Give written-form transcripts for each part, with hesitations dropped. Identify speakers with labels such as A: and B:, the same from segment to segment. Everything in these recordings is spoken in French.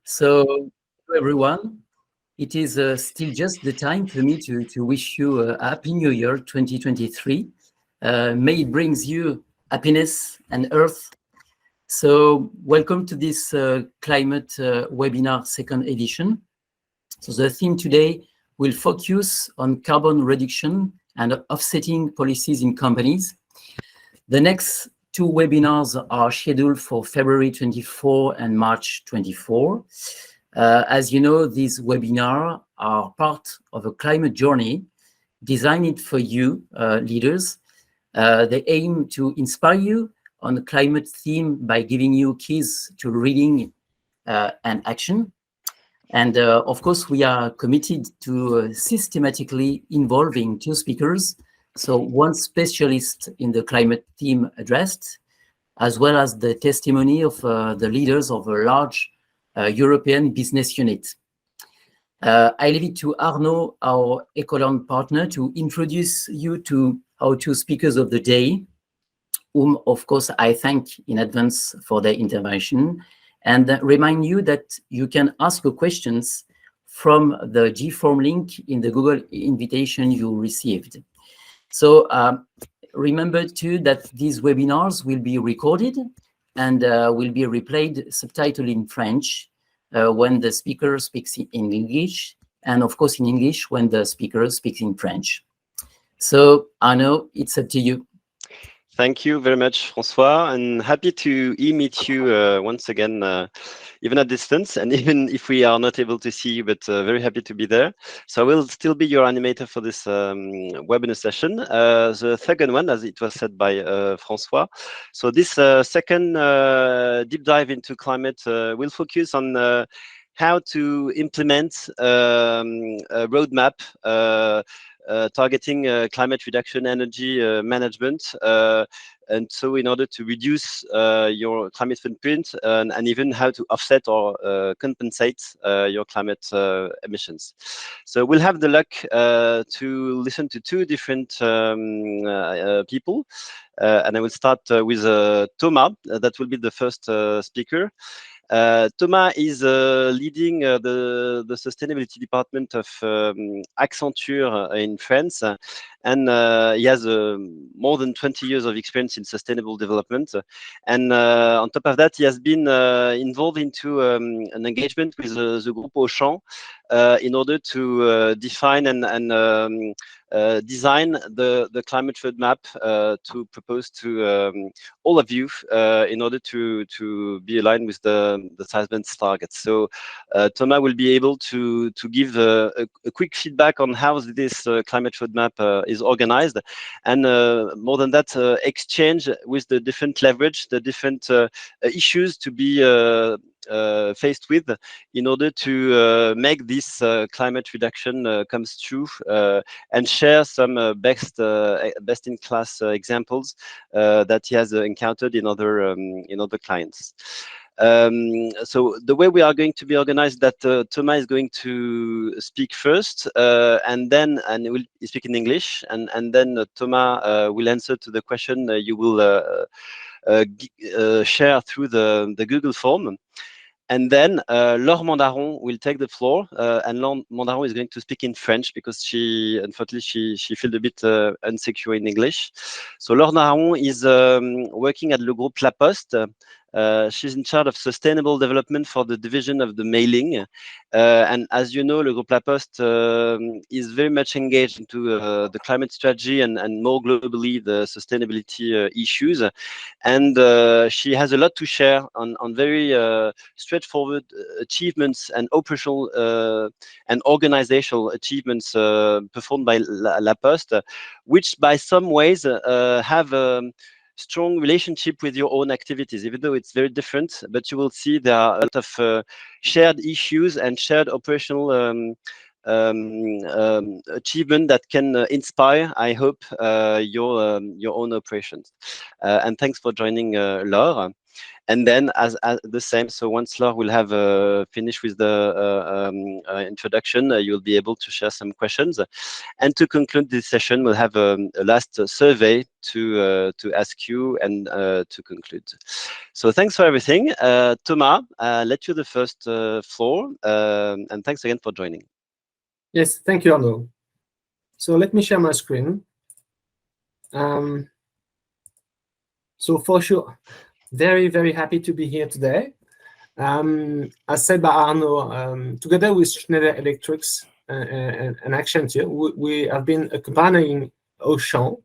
A: So, hello everyone, it is still just the time for me to wish you a happy new year 2023. May it brings you happiness and earth. So, welcome to this climate webinar second edition. So, the theme today will focus on carbon reduction and offsetting policies in companies. The next two webinars are scheduled for February 24 and March 24. As you know, these webinars are part of a climate journey designed for you, leaders. They aim to inspire you on the climate theme by giving you keys to reading and action. And of course, we are committed to systematically involving two speakers. So one specialist in the climate theme addressed, as well as the testimony of the leaders of a large European business unit. I leave it to Arnaud, our Ecoland partner, to introduce you to our two speakers of the day, whom, of course, I thank in advance for their intervention, and remind you that you can ask your questions from the GForm link in the Google invitation you received. So remember too that these webinars will be recorded and will be replayed subtitled in French when the speaker speaks in English, and of course in English when the speaker speaks in French. So Arnaud, it's up to you.
B: Thank you very much, François, and happy to meet you once again, even at distance, and even if we are not able to see you, but very happy to be there. So I will still be your animator for this webinar session. The second one, as it was said by François. So this second deep dive into climate will focus on how to implement a roadmap targeting climate reduction, energy management, and so in order to reduce your climate footprint and even how to offset or compensate your climate emissions. So we'll have the luck to listen to two different people. And I will start with Thomas, that will be the first speaker. Thomas is leading the sustainability department of Accenture in France, and he has more than 20 years of experience in sustainable development. And on top of that, he has been involved into an engagement with the Groupe Auchan in order to define and design the climate roadmap to propose to all of you in order to be aligned with the science targets. So Thomas will be able to give a quick feedback on how this climate roadmap is organized, and more than that, exchange with the different leverage, the different issues to be faced with in order to make this climate reduction comes true, and share some best-in-class examples that he has encountered in other clients. So the way we are going to be organized, that Thomas is going to speak first, and will speak in English, and then Thomas will answer to the question you will share through the Google form. And then Laure Mandaron will take the floor, and Laure Mandaron is going to speak in French because unfortunately, she felt a bit insecure in English. So Laure Mandaron is working at Le Groupe La Poste. She's in charge of sustainable development for the division of the mailing. And as you know, Le Groupe La Poste is very much engaged into the climate strategy and more globally the sustainability issues. And she has a lot to share on very straightforward achievements and operational and organizational achievements performed by La Poste, which by some ways have strong relationship with your own activities, even though it's very different. But you will see there are a lot of shared issues and shared operational achievement that can inspire, I hope, your own operations. And thanks for joining, Laure. And then as the same, so once Laure will have finished with the introduction, you'll be able to share some questions. And to conclude this session, we'll have a last survey to ask you and to conclude. So thanks for everything. Thomas, let you the first floor, and thanks again for joining.
C: Yes, thank you, Arnaud. So let me share my screen. So for sure, very, very happy to be here today. As said by Arnaud, together with Schneider Electric and Accenture, we have been accompanying Auchan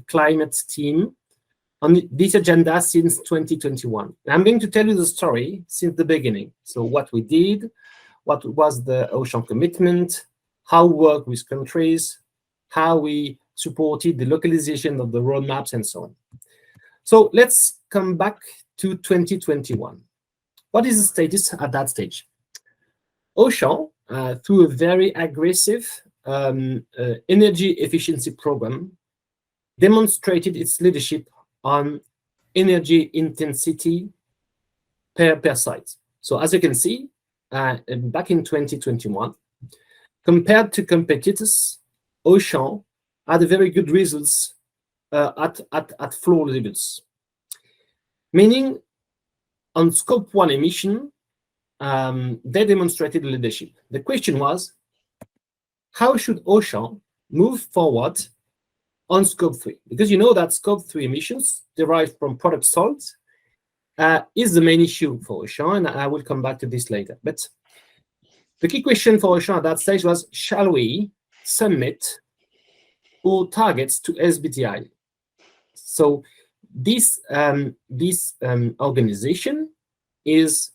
C: climate team on this agenda since 2021. I'm going to tell you the story since the beginning. So what we did, what was the Auchan commitment, how we work with countries, how we supported the localization of the roadmaps, and so on. So let's come back to 2021. What is the status at that stage? Auchan, through a very aggressive energy efficiency program, demonstrated its leadership on energy intensity per site. So as you can see, back in 2021, compared to competitors, Auchan had very good results at floor levels. Meaning, on scope 1 emission, they demonstrated leadership. The question was, how should Auchan move forward on scope 3? Because you know that scope 3 emissions derived from product sold is the main issue for Auchan, and I will come back to this later. But the key question for Auchan at that stage was, shall we submit our targets to SBTi? So this organization is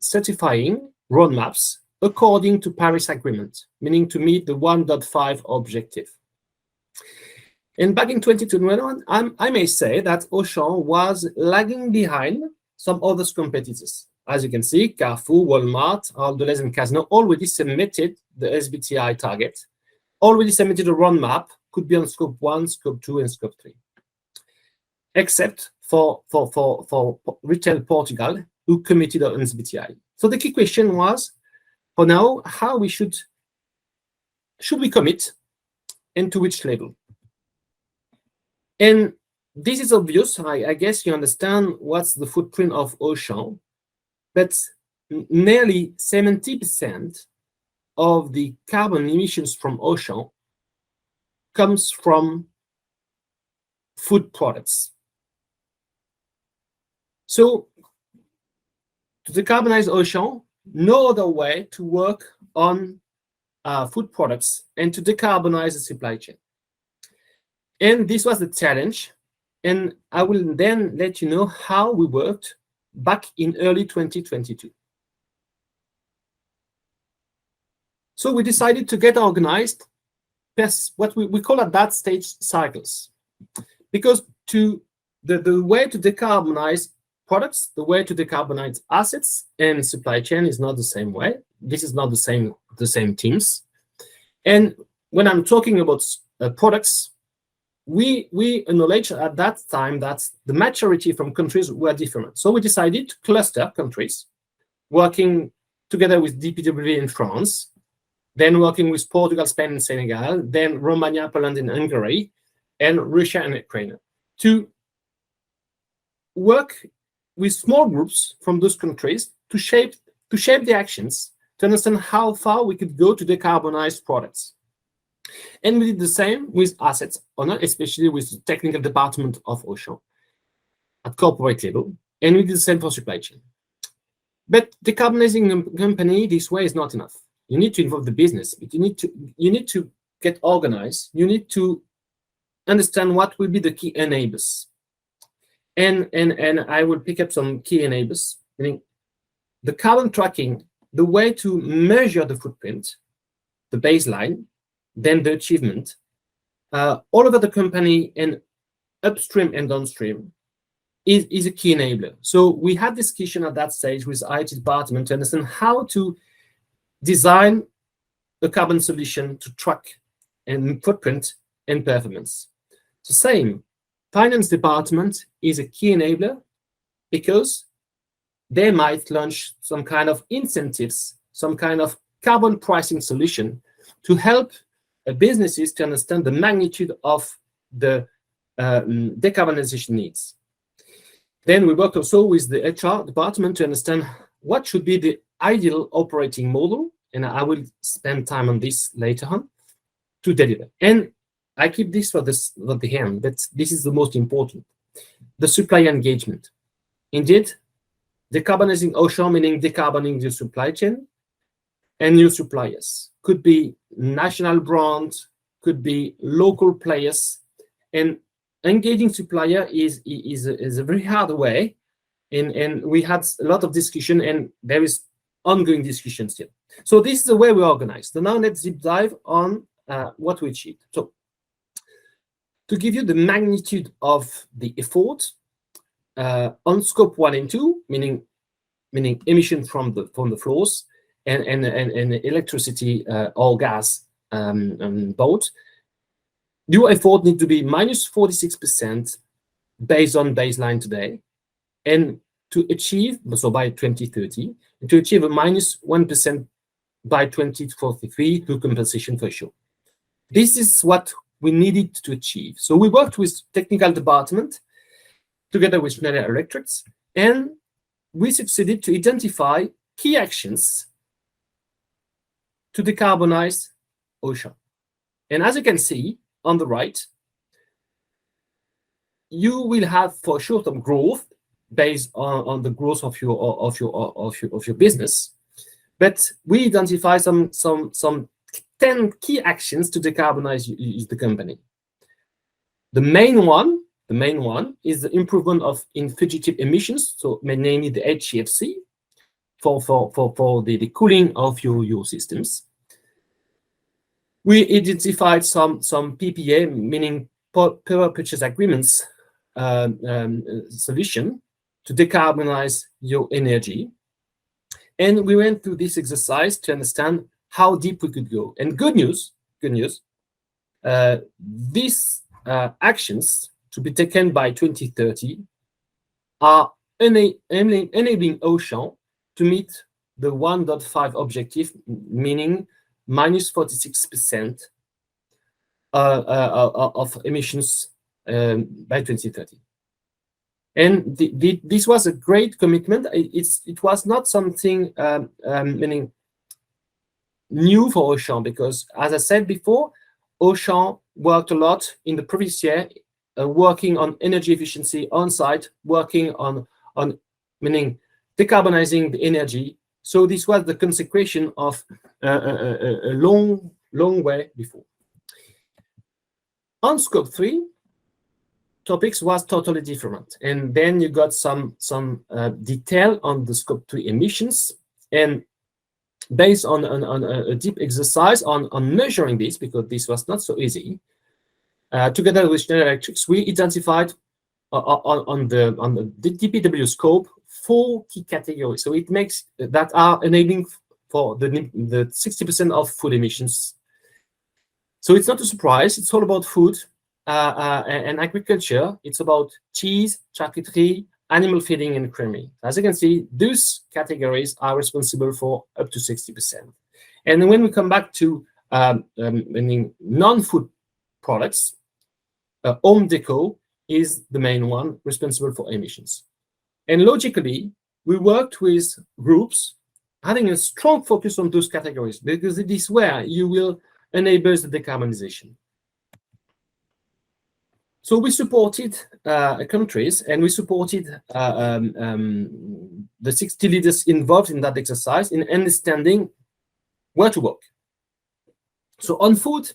C: certifying roadmaps according to Paris Agreement, meaning to meet the 1.5 objective. And back in 2021, I may say that Auchan was lagging behind some other competitors. As you can see, Carrefour, Walmart, Deleuze, and Casino already submitted the SBTi target, already submitted a roadmap, could be on scope 1, scope 2, and scope 3. Except for Retail Portugal, who committed on SBTi. So the key question was, for now, how we should we commit, and to which level? And this is obvious. I guess you understand what's the footprint of Auchan, but nearly 70% of the carbon emissions from Auchan comes from food products. So to decarbonize Auchan, no other way to work on food products and to decarbonize the supply chain. And this was the challenge. And I will then let you know how we worked back in early 2022. So we decided to get organized, what we call at that stage cycles. Because the way to decarbonize products, the way to decarbonize assets and supply chain is not the same way. This is not the same teams. And when I'm talking about products, we acknowledge at that time that the maturity from countries were different. So we decided to cluster countries, working together with DPW in France, then working with Portugal, Spain, and Senegal, then Romania, Poland, and Hungary, and Russia and Ukraine, to work with small groups from those countries to shape the actions, to understand how far we could go to decarbonize products. And we did the same with assets owner, especially with the technical department of Auchan at corporate level, and we did the same for supply chain. But decarbonizing a company this way is not enough. You need to involve the business, but you need to get organized. You need to understand what will be the key enablers. And I will pick up some key enablers, meaning the carbon tracking, the way to measure the footprint, the baseline, then the achievement, all over the company and upstream and downstream is a key enabler. So we had discussion at that stage with IT department to understand how to design a carbon solution to track and footprint and performance. The same, finance department is a key enabler because they might launch some kind of incentives, some kind of carbon pricing solution to help businesses to understand the magnitude of the decarbonization needs. Then we work also with the HR department to understand what should be the ideal operating model, and I will spend time on this later on, to deliver. And I keep this for the end, but this is the most important. The supplier engagement. Indeed, decarbonizing Auchan, meaning decarbonizing the supply chain, and new suppliers. Could be national brands, could be local players, and engaging supplier is a very hard way, and we had a lot of discussion, and there is ongoing discussion still. So this is the way we organize. So now let's deep dive on what we achieved. So to give you the magnitude of the effort on scope 1 and 2, meaning emission from the floors and electricity or gas both, your effort need to be minus 46% based on baseline today, and to achieve, so by 2030, to achieve a minus 1% by 2043 through compensation for sure. This is what we needed to achieve. So we worked with technical department together with Schneider Electric, and we succeeded to identify key actions to decarbonize Auchan. And as you can see on the right, you will have for sure some growth based on the growth of your business, but we identify some 10 key actions to decarbonize the company. The main one is the improvement in fugitive emissions, so namely the HCFC for the cooling of your systems. We identified some PPA, meaning power purchase agreements solution to decarbonize your energy. And we went through this exercise to understand how deep we could go. And good news, these actions to be taken by 2030 are enabling Auchan to meet the 1.5 objective, meaning minus 46% of emissions by 2030. And this was a great commitment. It was not something meaning new for Auchan, because as I said before, Auchan worked a lot in the previous year, working on energy efficiency on site, working on meaning decarbonizing the energy. So this was the consecration of a long way before. On scope 3, topics was totally different, and then you got some detail on the scope 3 emissions, and based on a deep exercise on measuring this, because this was not so easy, together with Schneider Electric, we identified on the DPW scope 4 key categories. So it makes that are enabling for the 60% of food emissions. So it's not a surprise. It's all about food and agriculture. It's about cheese, charcuterie, animal feeding, and creamery. As you can see, those categories are responsible for up to 60%. And when we come back to non-food products, home deco is the main one responsible for emissions. And logically, we worked with groups having a strong focus on those categories, because it is where you will enable the decarbonization. So we supported countries, and we supported the 60 leaders involved in that exercise in understanding where to work. So on food,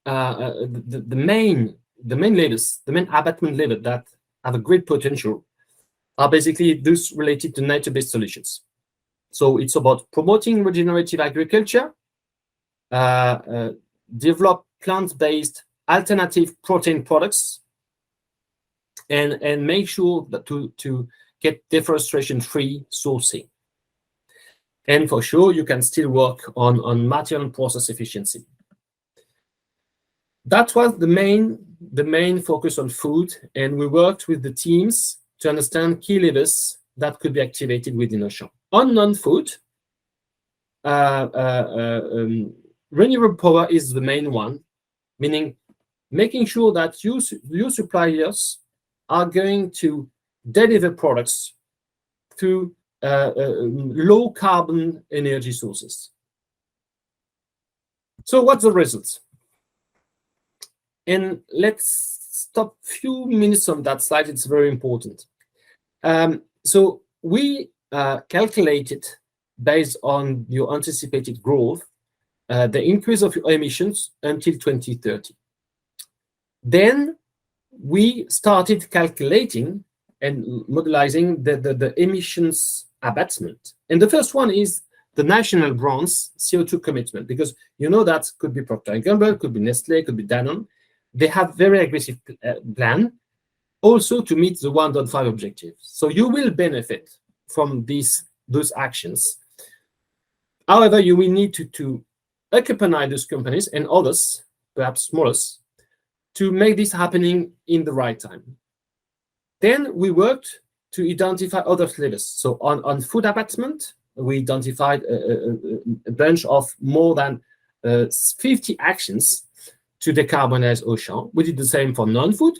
C: the main levers, the main abatement levers that have a great potential are basically those related to nature-based solutions. So it's about promoting regenerative agriculture, develop plant-based alternative protein products, and make sure that to get deforestation-free sourcing. And for sure, you can still work on material and process efficiency. That was the main focus on food, and we worked with the teams to understand key levers that could be activated within Auchan. On non-food, renewable power is the main one, meaning making sure that your suppliers are going to deliver products through low carbon energy sources. So what's the results? And let's stop a few minutes on that slide. It's very important. So we calculated, based on your anticipated growth, the increase of your emissions until 2030. Then we started calculating and modelizing the emissions abatement. And the first one is the national brands CO2 commitment, because you know that could be Procter & Gamble, could be Nestlé, could be Danone. They have very aggressive plan also to meet the 1.5 objective. So you will benefit from those actions. However, you will need to accompany those companies and others, perhaps smaller, to make this happening in the right time. Then we worked to identify other levers. So on food abatement, we identified a bunch of more than 50 actions to decarbonize Auchan. We did the same for non-food.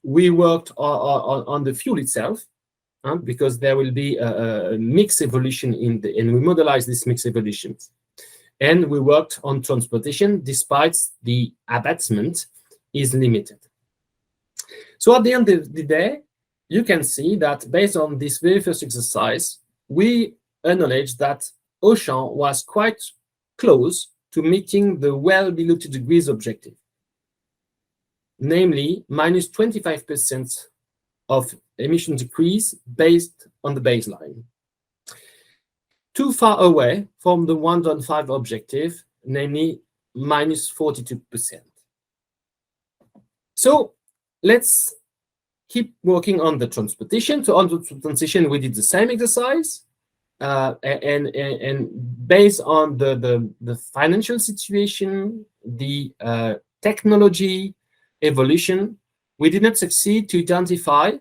C: We worked on the fuel itself, because there will be a mixed evolution and we modelize this mixed evolution. And we worked on transportation, despite the abatement is limited. So at the end of the day, you can see that based on this very first exercise, we acknowledge that Auchan was quite close to meeting the well below 2 degrees objective, namely minus 25% of emission decrease based on the baseline. Too far away from the 1.5 objective, namely minus 42%. So let's keep working on the transportation. So on the transition, we did the same exercise. And based on the financial situation, the technology evolution, we did not succeed to identify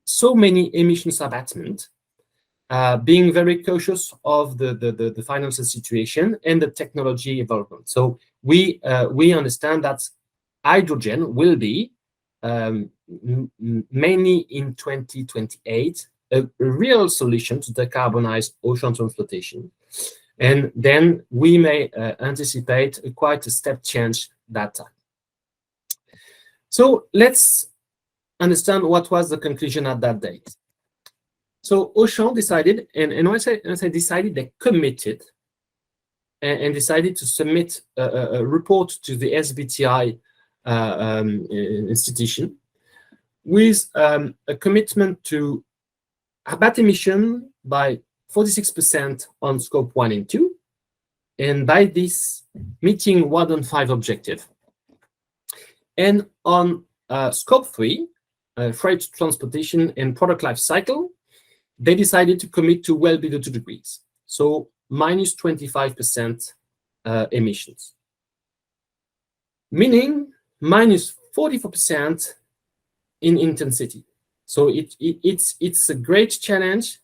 C: so many emissions abatement, being very cautious of the financial situation and the technology development. So we understand that hydrogen will be mainly in 2028 a real solution to decarbonize ocean transportation. And then we may anticipate quite a step change that time. So let's understand what was the conclusion at that date. So Auchan decided, and when I say decided, they committed and decided to submit a report to the SBTi institution with a commitment to abate emission by 46% on scope 1 and 2, and by this meeting 1.5 objective. And on scope 3, freight transportation and product life cycle, they decided to commit to well below 2 degrees, so minus 25% emissions, meaning minus 44% in intensity. So it's a great challenge.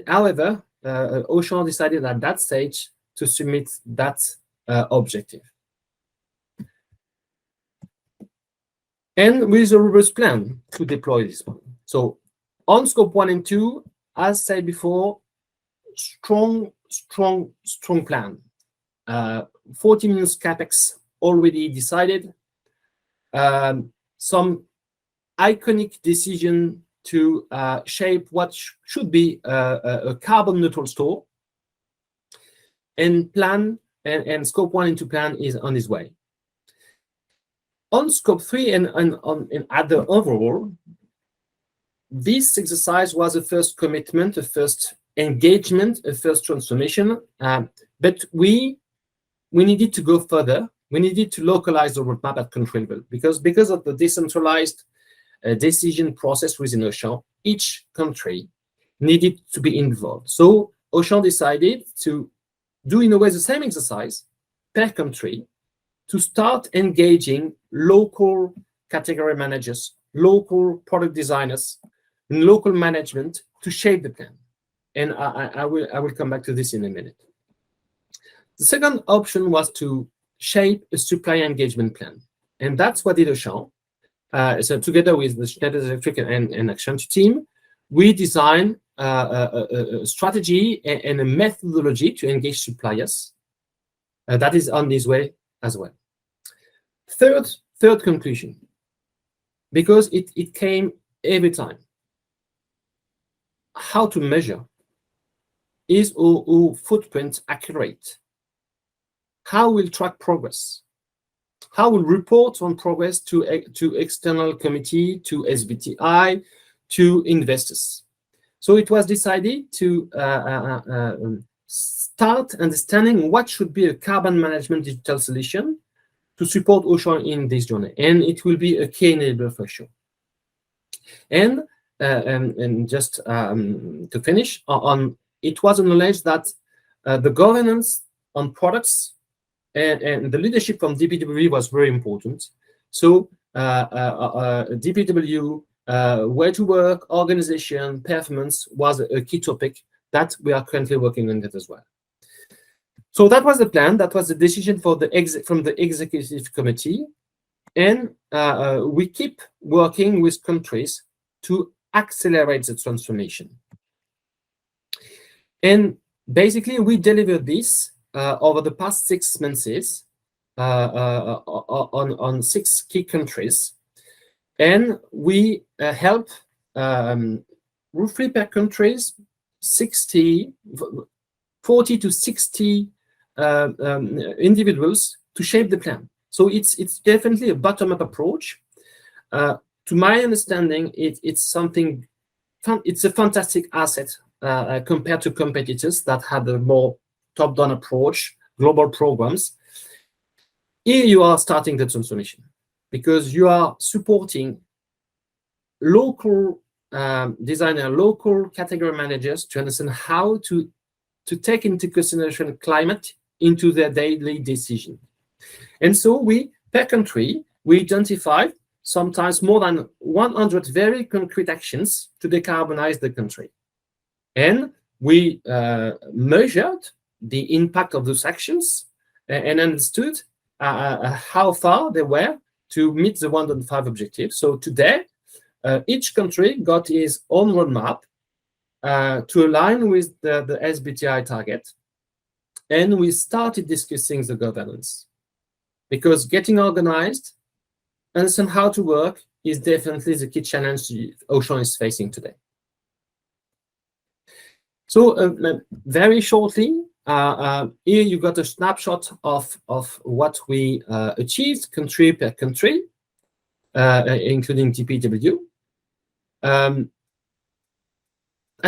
C: However, Auchan decided at that stage to submit that objective. And with a robust plan to deploy this one. So on scope 1 and 2, as said before, strong plan. 40 million capex already decided. Some iconic decision to shape what should be a carbon neutral store, and plan and scope 1 and 2 plan is on its way. On scope 3 and at the overall, this exercise was a first commitment, a first engagement, a first transformation, but we needed to go further. We needed to localize the roadmap at country level, because of the decentralized decision process within Auchan, each country needed to be involved. So Auchan decided to do in a way the same exercise per country to start engaging local category managers, local product designers, and local management to shape the plan. And I will come back to this in a minute. The second option was to shape a supplier engagement plan. And that's what did Auchan. So together with the Schneider Electric and Accenture team, we designed a strategy and a methodology to engage suppliers. That is on this way as well. Third conclusion, because it came every time. How to measure? Is our footprint accurate? How we'll track progress? How we'll report on progress to external committee, to SBTi, to investors? So it was decided to start understanding what should be a carbon management digital solution to support Auchan in this journey, and it will be a key enabler for sure. And just to finish on, it was acknowledged that the governance on products and the leadership from DPW was very important. So DPW, way to work, organization, performance was a key topic that we are currently working on that as well. So that was the plan. That was the decision for from the executive committee, and we keep working with countries to accelerate the transformation. And basically, we delivered this over the past 6 months on 6 key countries, and we help roughly per countries 40 to 60 individuals to shape the plan. So it's definitely a bottom-up approach. To my understanding, it's a fantastic asset compared to competitors that had a more top-down approach, global programs. Here you are starting the transformation because you are supporting local designer, local category managers to understand how to take into consideration climate into their daily decision. And so per country, we identified sometimes more than 100 very concrete actions to decarbonize the country. And we measured the impact of those actions and understood how far they were to meet the 1.5 objective. So today, each country got its own roadmap to align with the SBTi target. And we started discussing the governance, because getting organized, understand how to work is definitely the key challenge Auchan is facing today. So very shortly, here you got a snapshot of what we achieved country per country, including DPW. I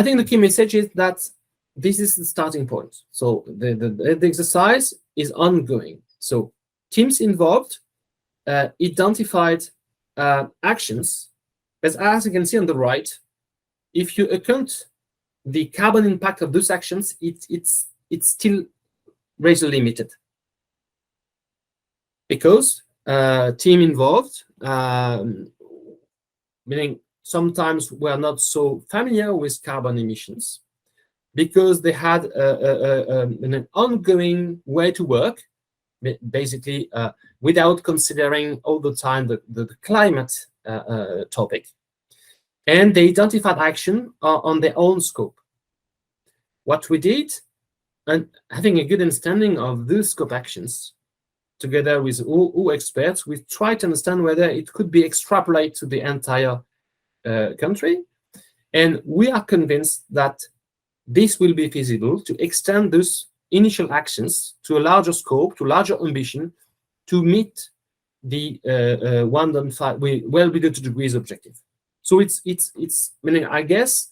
C: think the key message is that this is the starting point. So the exercise is ongoing. So teams involved identified actions, as you can see on the right. If you account the carbon impact of those actions, it's still rather limited, because team involved, meaning sometimes we're not so familiar with carbon emissions, because they had an ongoing way to work, basically without considering all the time the climate topic. And they identified action on their own scope. What we did, and having a good understanding of those scope actions, together with all experts, we tried to understand whether it could be extrapolated to the entire country. And we are convinced that this will be feasible to extend those initial actions to a larger scope, to larger ambition, to meet the 1.5, well below 2 degrees objective. So it's meaning, I guess,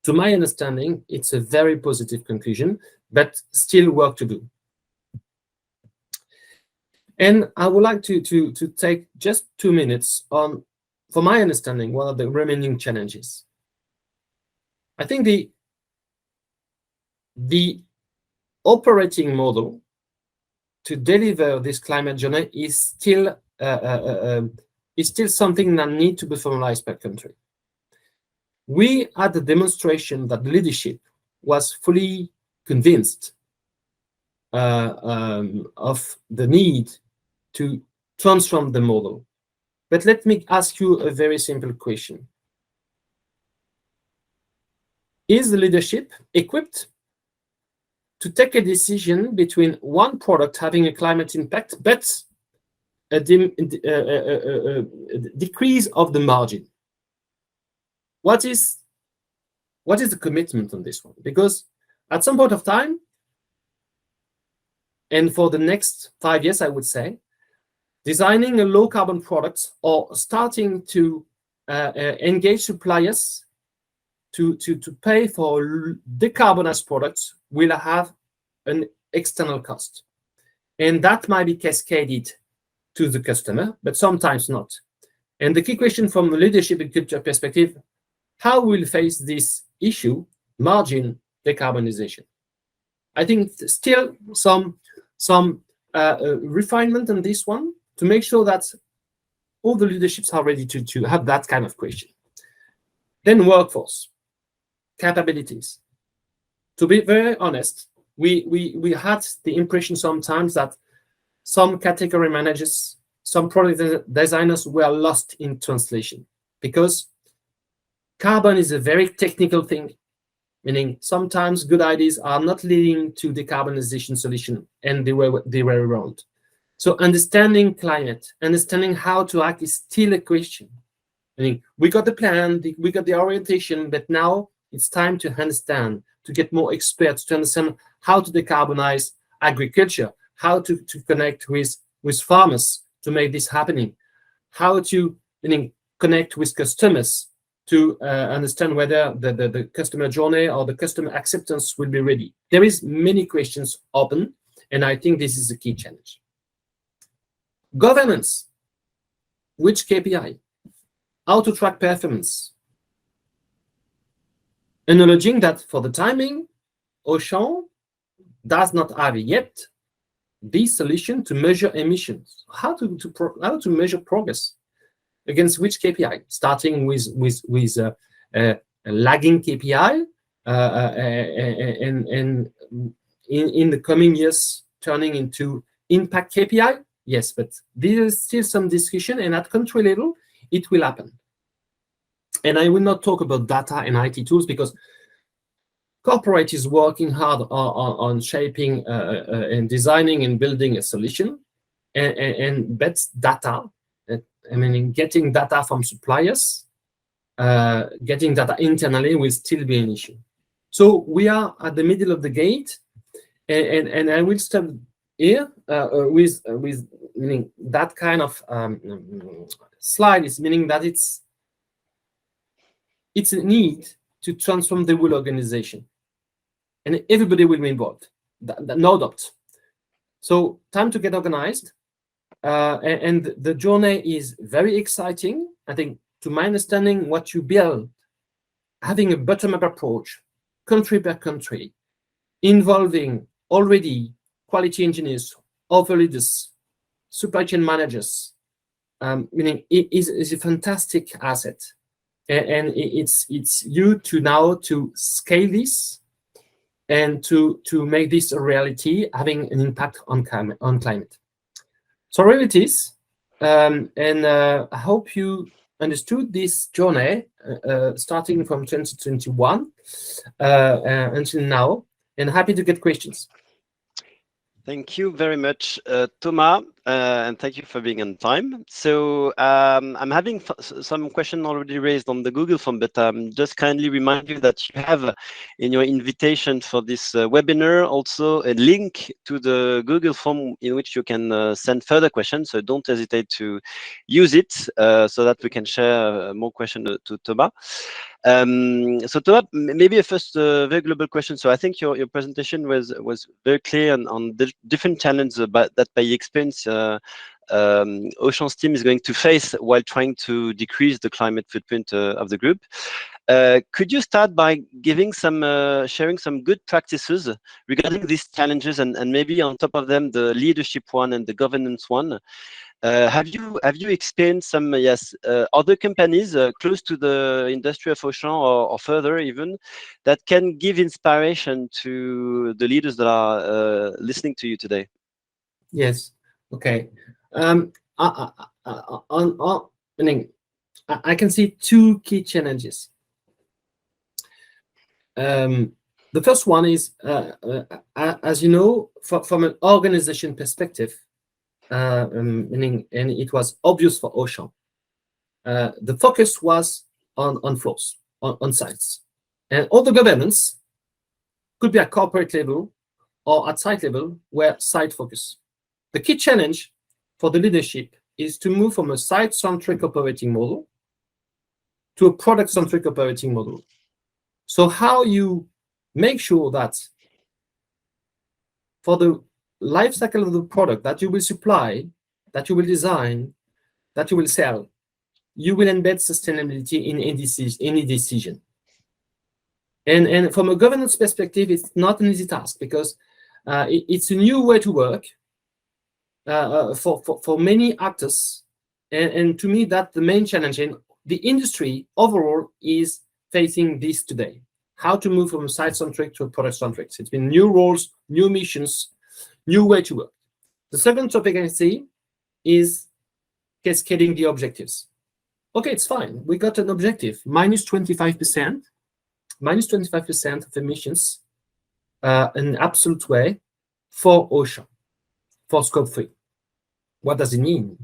C: to my understanding, it's a very positive conclusion, but still work to do. And I would like to take just 2 minutes on, for my understanding, what are the remaining challenges. I think the operating model to deliver this climate journey is still something that needs to be formalized per country. We had a demonstration that leadership was fully convinced of the need to transform the model. But let me ask you a very simple question. Is the leadership equipped to take a decision between one product having a climate impact, but a decrease of the margin? What is the commitment on this one? Because at some point of time, and for the next 5 years, I would say, designing a low carbon product or starting to engage suppliers to pay for decarbonized products will have an external cost. And that might be cascaded to the customer, but sometimes not. And the key question from the leadership and culture perspective, how will face this issue, margin decarbonization? I think still some refinement on this one to make sure that all the leaderships are ready to have that kind of question. Then workforce, capabilities. To be very honest, we had the impression sometimes that some category managers, some product designers were lost in translation, because carbon is a very technical thing, meaning sometimes good ideas are not leading to decarbonization solution, and they were around. So understanding climate, understanding how to act is still a question. Meaning we got the plan, we got the orientation, but now it's time to understand, to get more experts, to understand how to decarbonize agriculture, how to connect with farmers to make this happening, how to connect with customers to understand whether the customer journey or the customer acceptance will be ready. There is many questions open, and I think this is a key challenge. Governance, which KPI? How to track performance? Acknowledging that for the timing, Auchan does not have yet the solution to measure emissions. How to measure progress against which KPI? Starting with a lagging KPI, and in the coming years turning into impact KPI. Yes, but there is still some discussion, and at country level, it will happen. And I will not talk about data and IT tools, because corporate is working hard on shaping and designing and building a solution, and bets data. I mean, getting data from suppliers, getting data internally will still be an issue. So we are at the middle of the gate, and I will start here with meaning that kind of slide is meaning that it's a need to transform the whole organization, and everybody will be involved, no doubt. So time to get organized, and the journey is very exciting. I think, to my understanding, what you build, having a bottom-up approach, country per country, involving already quality engineers, other leaders, supply chain managers, meaning it is a fantastic asset. And it's you to now to scale this and to make this a reality, having an impact on climate. So here it is, and I hope you understood this journey starting from 2021 until now, and happy to get questions.
B: Thank you very much, Thomas, and thank you for being on time. So I'm having some question already raised on the Google form, but just kindly remind you that you have in your invitation for this webinar also a link to the Google form in which you can send further questions. So don't hesitate to use it so that we can share more questions to Thomas. So Thomas, maybe a first very global question. So I think your presentation was very clear on the different challenges that by experience Auchan's team is going to face while trying to decrease the climate footprint of the group. Could you start by giving some, sharing some good practices regarding these challenges, and maybe on top of them, the leadership one and the governance one? Have you experienced some other companies close to the industry of Auchan or further even that can give inspiration to the leaders that are listening to you today?
C: Yes. Okay. I can see two key challenges. The first one is, as you know, from an organization perspective, meaning, and it was obvious for Auchan, the focus was on floors, on sites, and all the governance could be at corporate level or at site level, where site focus. The key challenge for the leadership is to move from a site-centric operating model to a product-centric operating model. So how you make sure that for the life cycle of the product that you will supply, that you will design, that you will sell, you will embed sustainability in any decision. And from a governance perspective, it's not an easy task, because it's a new way to work for many actors. And to me, that's the main challenge. And the industry overall is facing this today: how to move from site-centric to product-centric. It's been new roles, new missions, new way to work. The second topic I see is cascading the objectives. Okay, it's fine. We got an objective, minus 25% of emissions in absolute way for Auchan, for Scope 3. What does it mean?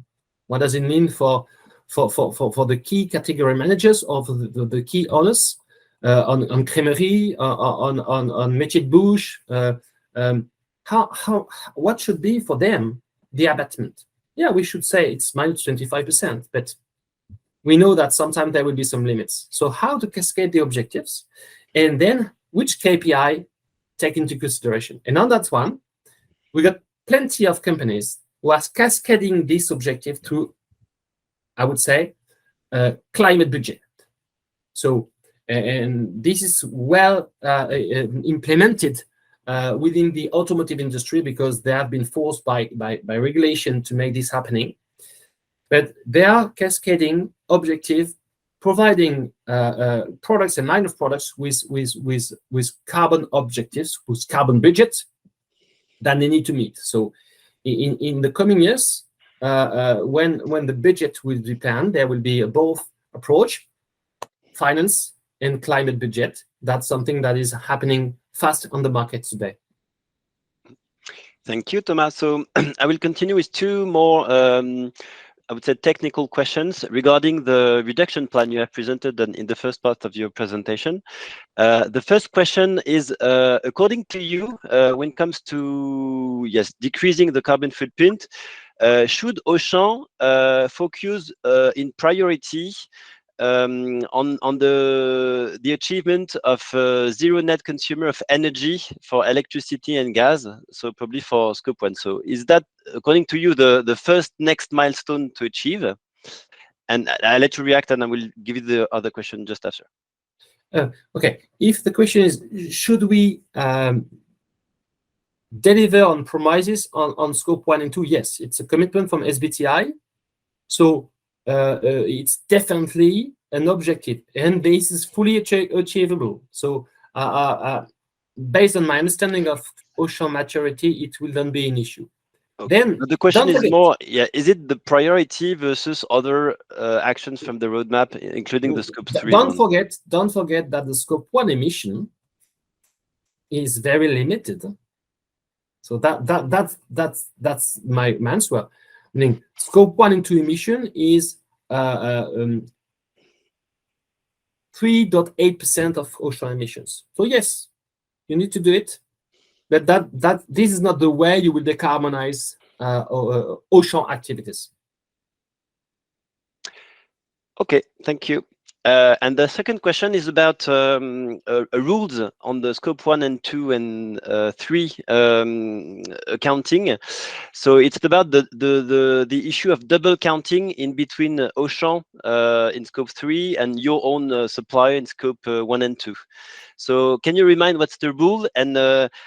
C: What does it mean for the key category managers, or for the key owners on Crémerie, on Métiers de Bouche? What should be for them the abatement? Yeah, we should say it's minus 25%, but we know that sometimes there will be some limits. So how to cascade the objectives, and then which KPI take into consideration? And on that one, we got plenty of companies who are cascading this objective through, I would say, climate budget. So, and this is well implemented within the automotive industry, because they have been forced by regulation to make this happening. But they are cascading objective, providing products and line of products with carbon objectives, with carbon budget that they need to meet. So in the coming years, when the budget will be planned, there will be both approach, finance and climate budget. That's something that is happening fast on the market today.
B: Thank you, Thomas. So I will continue with two more, I would say, technical questions regarding the reduction plan you have presented in the first part of your presentation. The first question is, according to you, when it comes to decreasing the carbon footprint, should Auchan focus in priority on the achievement of zero net consumer of energy for electricity and gas, so probably for Scope 1? So is that, according to you, the first next milestone to achieve? And I'll let you react, and I will give you the other question just after.
C: Okay, if the question is, should we deliver on promises on Scope 1 and 2? Yes, it's a commitment from SBTi. So it's definitely an objective, and this is fully achievable. So based on my understanding of Auchan maturity, it will not be an issue.
B: Okay.
C: Then
B: the question is more, is it the priority versus other actions from the roadmap, including the Scope 3?
C: Don't forget that the Scope 1 emission is very limited. So that's my answer. Meaning, Scope 1 and 2 emission is 3.8% of Auchan emissions. So yes, you need to do it, but this is not the way you will decarbonize Auchan activities.
B: Okay, thank you. And the second question is about rules on the scope 1 and 2 and 3 accounting. So it's about the issue of double counting in between Auchan in scope 3 and your own supplier in scope 1 and 2. So can you remind what's the rule, and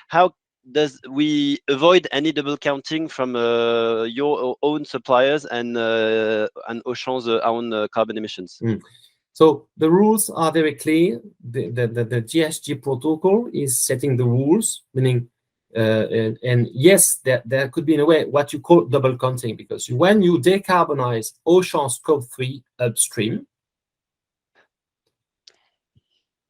B: how does we avoid any double counting from your own suppliers and Auchan's own carbon emissions?
C: So the rules are very clear. The GHG protocol is setting the rules, meaning, and yes, there could be in a way what you call double counting, because when you decarbonize Auchan scope 3 upstream,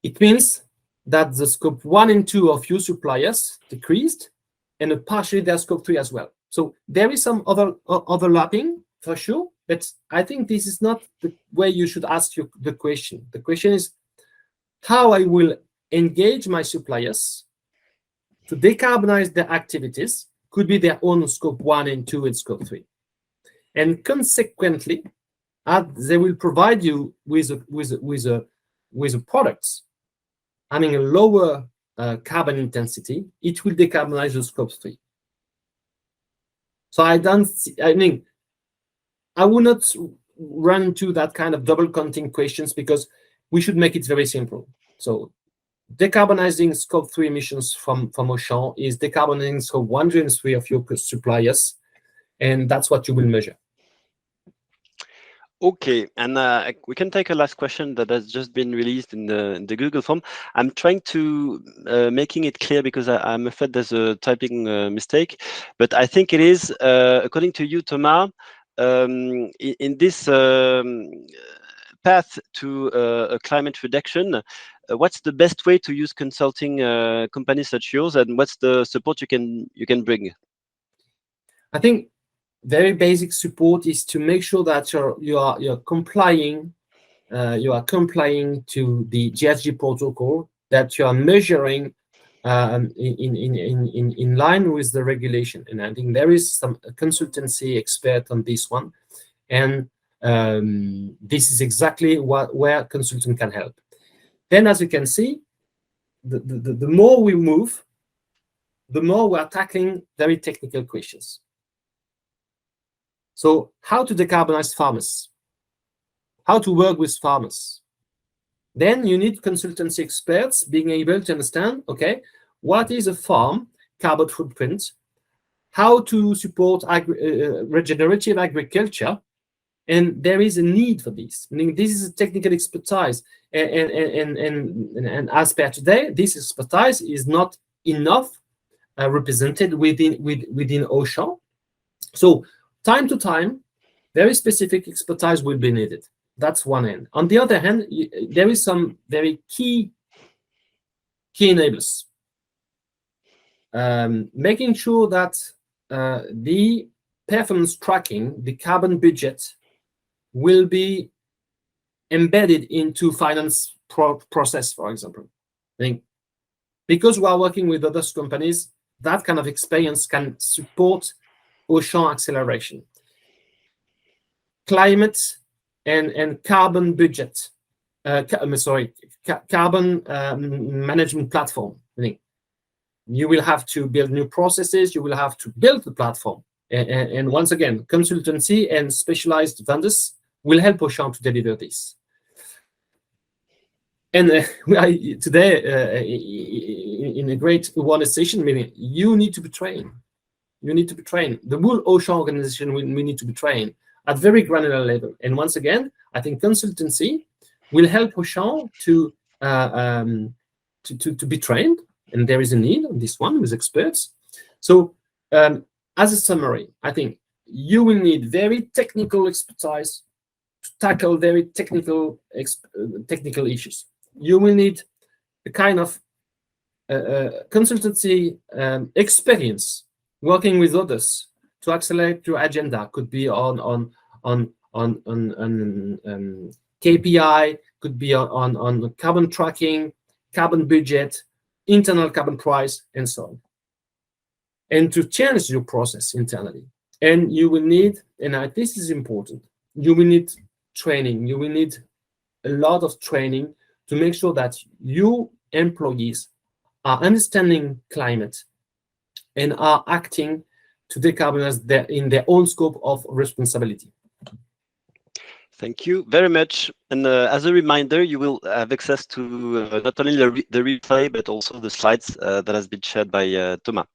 C: it means that the scope 1 and 2 of your suppliers decreased, and partially their scope 3 as well. So there is some overlapping for sure, but I think this is not the way you should ask the question. The question is how I will engage my suppliers to decarbonize their activities, could be their own scope 1 and 2 and scope 3. And consequently, they will provide you with a product having a lower carbon intensity. It will decarbonize the scope 3. So I will not run to that kind of double counting questions, because we should make it very simple. So decarbonizing scope 3 emissions from Auchan is decarbonizing scope 1 and 3 of your suppliers, and that's what you will measure.
B: Okay, and we can take a last question that has just been released in the Google form. I'm trying to making it clear, because I'm afraid there's a typing mistake, but I think it is, according to you, Thomas, in this path to a climate reduction, what's the best way to use consulting companies such as yours, and what's the support you can bring?
C: I think very basic support is to make sure that you're complying to the GHG protocol, that you are measuring in line with the regulation. And I think there is some consultancy expert on this one, and this is exactly where consultant can help. Then, as you can see, the more we move, the more we are tackling very technical questions. So how to decarbonize farmers, how to work with farmers. Then you need consultancy experts being able to understand, okay, what is a farm carbon footprint, how to support regenerative agriculture, and there is a need for this. I mean, this is a technical expertise, and as per today, this expertise is not enough represented within Auchan. So time to time, very specific expertise will be needed. That's one end. On the other hand, there is some very key enablers. Making sure that the performance tracking, the carbon budget, will be embedded into finance process, for example. I think because we are working with other companies, that kind of experience can support Auchan acceleration. Climate and carbon budget, carbon management platform. I think you will have to build new processes, you will have to build the platform. And once again, consultancy and specialized vendors will help Auchan to deliver this. And today, in a great awareness session, meaning you need to be trained. You need to be trained. The whole Auchan organization, we need to be trained at very granular level. And once again, I think consultancy will help Auchan to be trained, and there is a need on this one with experts. So as a summary, I think you will need very technical expertise to tackle very technical issues. You will need a kind of consultancy experience working with others to accelerate your agenda. Could be on KPI, could be on carbon tracking, carbon budget, internal carbon price, and so on. And to change your process internally. And you will need, and this is important, you will need training, you will need a lot of training to make sure that you employees are understanding climate and are acting to decarbonize in their own scope of responsibility.
B: Thank you very much. And as a reminder, you will have access to not only the replay, but also the slides that has been shared by Thomas.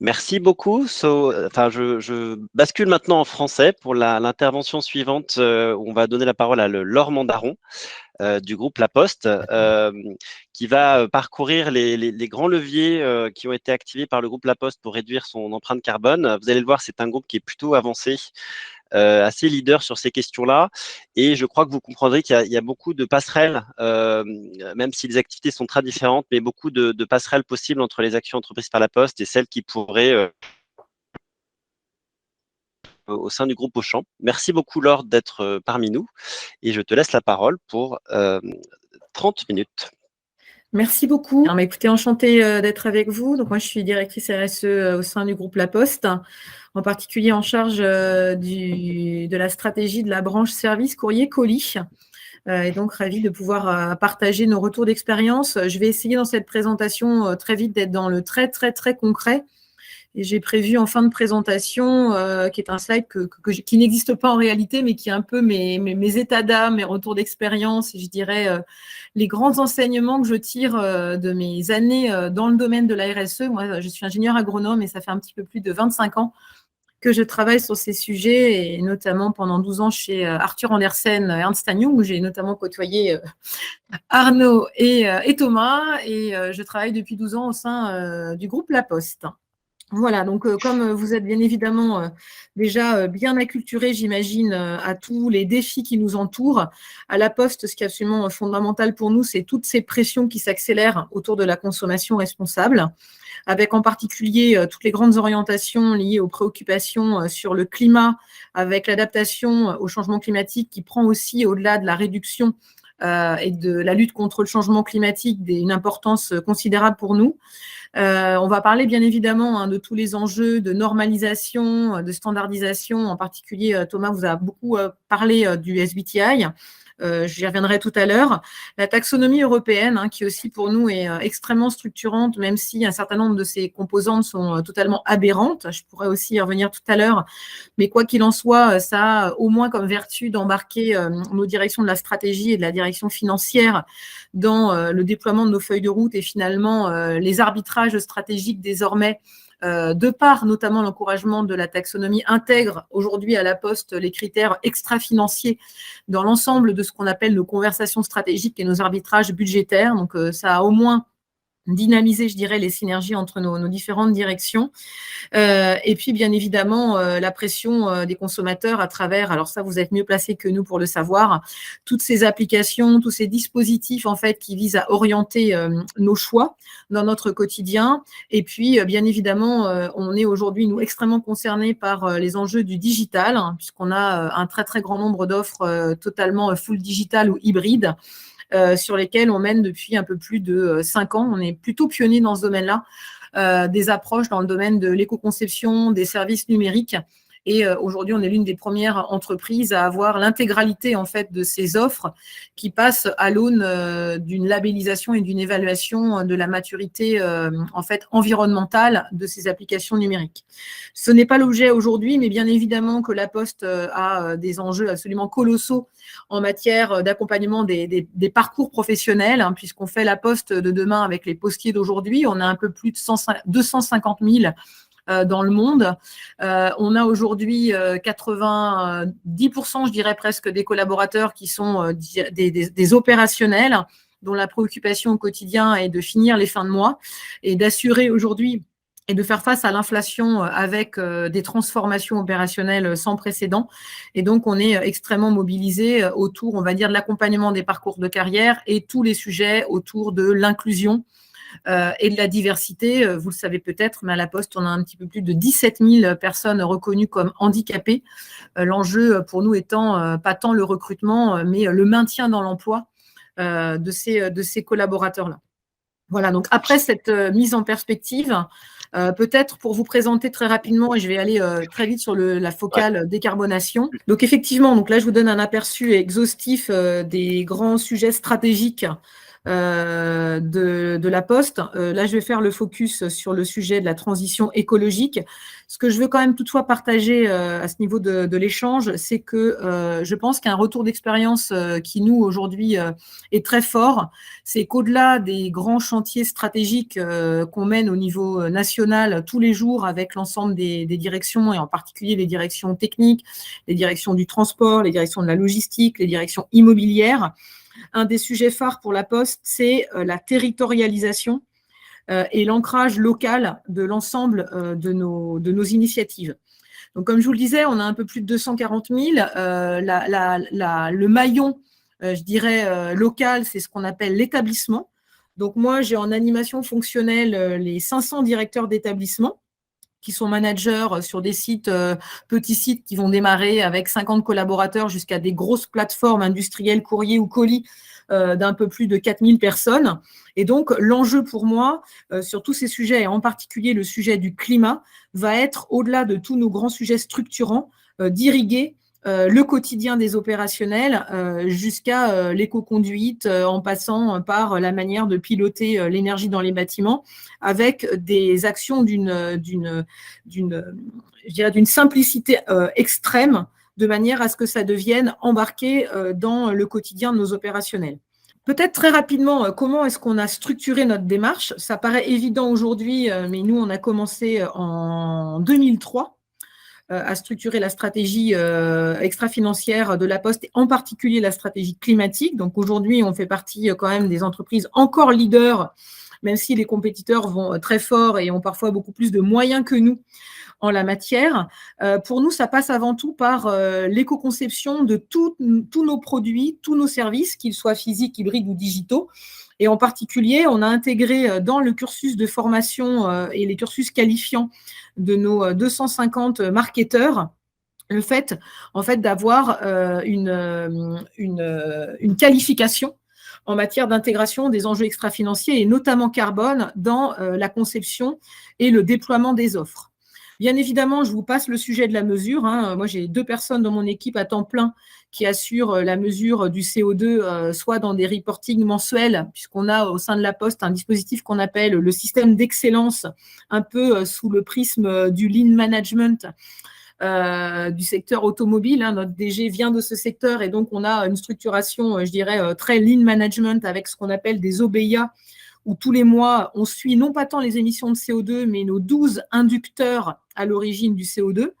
B: Merci beaucoup. Je bascule maintenant en français pour l'intervention suivante où on va donner la parole à Laure Mandaron du groupe La Poste qui va parcourir les grands leviers qui ont été activés par le groupe La Poste pour réduire son empreinte carbone. Vous allez le voir, c'est un groupe qui est plutôt avancé, assez leader sur ces questions-là. Et je crois que vous comprendrez qu'il y a beaucoup de passerelles, même si les activités sont très différentes, mais beaucoup de passerelles possibles entre les actions entreprises par La Poste et celles qui pourraient au sein du groupe Auchan. Merci beaucoup, Laure, d'être parmi nous. Et je te laisse la parole pour 30 minutes.
D: Merci beaucoup. Alors, écoutez, enchantée d'être avec vous. Donc, moi, je suis directrice RSE au sein du groupe La Poste, en particulier en charge de la stratégie de la branche service courrier colis. Et donc, ravie de pouvoir partager nos retours d'expérience. Je vais essayer dans cette présentation très vite d'être dans le très concret. Et j'ai prévu en fin de présentation, qui est un slide qui n'existe pas en réalité, mais qui est un peu mes états d'âme, mes retours d'expérience, et je dirais les grands enseignements que je tire de mes années dans le domaine de la RSE. Moi, je suis ingénieure agronome et ça fait un petit peu plus de 25 ans que je travaille sur ces sujets, et notamment pendant 12 ans chez Arthur Andersen, Ernst & Young, où j'ai notamment côtoyé Arnaud et Thomas, et je travaille depuis 12 ans au sein du groupe La Poste. Voilà, donc comme vous êtes bien évidemment déjà bien acculturés, j'imagine, à tous les défis qui nous entourent, à La Poste, ce qui est absolument fondamental pour nous, c'est toutes ces pressions qui s'accélèrent autour de la consommation responsable, avec en particulier toutes les grandes orientations liées aux préoccupations sur le climat, avec l'adaptation au changement climatique qui prend aussi, au-delà de la réduction et de la lutte contre le changement climatique, une importance considérable pour nous. On va parler bien évidemment de tous les enjeux de normalisation, de standardisation. En particulier, Thomas vous a beaucoup parlé du SBTI. J'y reviendrai tout à l'heure. La taxonomie européenne, qui aussi pour nous est extrêmement structurante, même si un certain nombre de ses composantes sont totalement aberrantes. Je pourrais aussi y revenir tout à l'heure. Mais quoi qu'il en soit, ça a au moins comme vertu d'embarquer nos directions de la stratégie et de la direction financière dans le déploiement de nos feuilles de route et finalement les arbitrages stratégiques désormais, de par notamment l'encouragement de la taxonomie, intègre aujourd'hui à La Poste les critères extra-financiers dans l'ensemble de ce qu'on appelle nos conversations stratégiques et nos arbitrages budgétaires. Donc, ça a au moins dynamiser, je dirais, les synergies entre nos différentes directions. Et puis, bien évidemment, la pression des consommateurs à travers, alors ça, vous êtes mieux placés que nous pour le savoir, toutes ces applications, tous ces dispositifs, en fait, qui visent à orienter nos choix dans notre quotidien. Et puis, bien évidemment, on est aujourd'hui, nous, extrêmement concernés par les enjeux du digital, puisqu'on a un très grand nombre d'offres totalement full digital ou hybrides, sur lesquels on mène depuis un peu plus de 5 ans. On est plutôt pionnier dans ce domaine-là, des approches dans le domaine de l'éco-conception, des services numériques. Et aujourd'hui, on est l'une des premières entreprises à avoir l'intégralité en fait de ces offres qui passent à l'aune d'une labellisation et d'une évaluation de la maturité en fait environnementale de ces applications numériques. Ce n'est pas l'objet aujourd'hui, mais bien évidemment que La Poste a des enjeux absolument colossaux en matière d'accompagnement des parcours professionnels, puisqu'on fait La Poste de demain avec les postiers d'aujourd'hui. On a un peu plus de 250 000 dans le monde. On a aujourd'hui 90%, je dirais presque, des collaborateurs qui sont des opérationnels dont la préoccupation au quotidien est de finir les fins de mois et d'assurer aujourd'hui et de faire face à l'inflation avec des transformations opérationnelles sans précédent. Et donc, on est extrêmement mobilisé autour, on va dire, de l'accompagnement des parcours de carrière et tous les sujets autour de l'inclusion et de la diversité. Vous le savez peut-être, mais à La Poste, on a un petit peu plus de 17 000 personnes reconnues comme handicapées. L'enjeu pour nous étant pas tant le recrutement, mais le maintien dans l'emploi de ces collaborateurs-là. Voilà, donc après cette mise en perspective, Peut-être pour vous présenter très rapidement, et je vais aller très vite sur la focale décarbonation. Donc effectivement, donc là je vous donne un aperçu exhaustif des grands sujets stratégiques de la Poste. Là, je vais faire le focus sur le sujet de la transition écologique. Ce que je veux quand même toutefois partager à ce niveau de l'échange, c'est que je pense qu'un retour d'expérience qui, nous, aujourd'hui, est très fort, c'est qu'au-delà des grands chantiers stratégiques qu'on mène au niveau national tous les jours avec l'ensemble des directions, et en particulier les directions techniques, les directions du transport, les directions de la logistique, les directions immobilières, un des sujets phares pour la Poste, c'est la territorialisation et l'ancrage local de l'ensemble de nos initiatives. Donc, comme je vous le disais, on a un peu plus de 240 000. Le maillon, je dirais, local, c'est ce qu'on appelle l'établissement. Donc, moi, j'ai en animation fonctionnelle les 500 directeurs d'établissement qui sont managers sur des sites, petits sites qui vont démarrer avec 50 collaborateurs jusqu'à des grosses plateformes industrielles, courrier ou colis d'un peu plus de 4000 personnes. Et donc, l'enjeu pour moi, sur tous ces sujets, et en particulier le sujet du climat, va être, au-delà de tous nos grands sujets structurants, d'irriguer le quotidien des opérationnels jusqu'à l'éco-conduite, en passant par la manière de piloter l'énergie dans les bâtiments, avec des actions d'une simplicité extrême, de manière à ce que ça devienne embarqué dans le quotidien de nos opérationnels. Peut-être très rapidement, comment est-ce qu'on a structuré notre démarche? Ça paraît évident aujourd'hui, mais nous, on a commencé en 2003 à structurer la stratégie extra-financière de la Poste, et en particulier la stratégie climatique. Donc aujourd'hui, on fait partie quand même des entreprises encore leaders, même si les compétiteurs vont très fort et ont parfois beaucoup plus de moyens que nous en la matière. Pour nous, ça passe avant tout par l'éco-conception de tous nos produits, tous nos services, qu'ils soient physiques, hybrides ou digitaux. Et en particulier, on a intégré dans le cursus de formation et les cursus qualifiants de nos 250 marketeurs le fait, en fait, d'avoir une qualification en matière d'intégration des enjeux extra-financiers et notamment carbone dans la conception et le déploiement des offres. Bien évidemment, je vous passe le sujet de la mesure. Moi, j'ai 2 personnes dans mon équipe à temps plein qui assurent la mesure du CO2, soit dans des reportings mensuels, puisqu'on a au sein de la Poste un dispositif qu'on appelle le système d'excellence, un peu sous le prisme du lean management du secteur automobile. Notre DG vient de ce secteur et donc on a une structuration, je dirais, très lean management avec ce qu'on appelle des OBIA, où tous les mois, on suit non pas tant les émissions de CO2, mais nos 12 inducteurs à l'origine du CO2.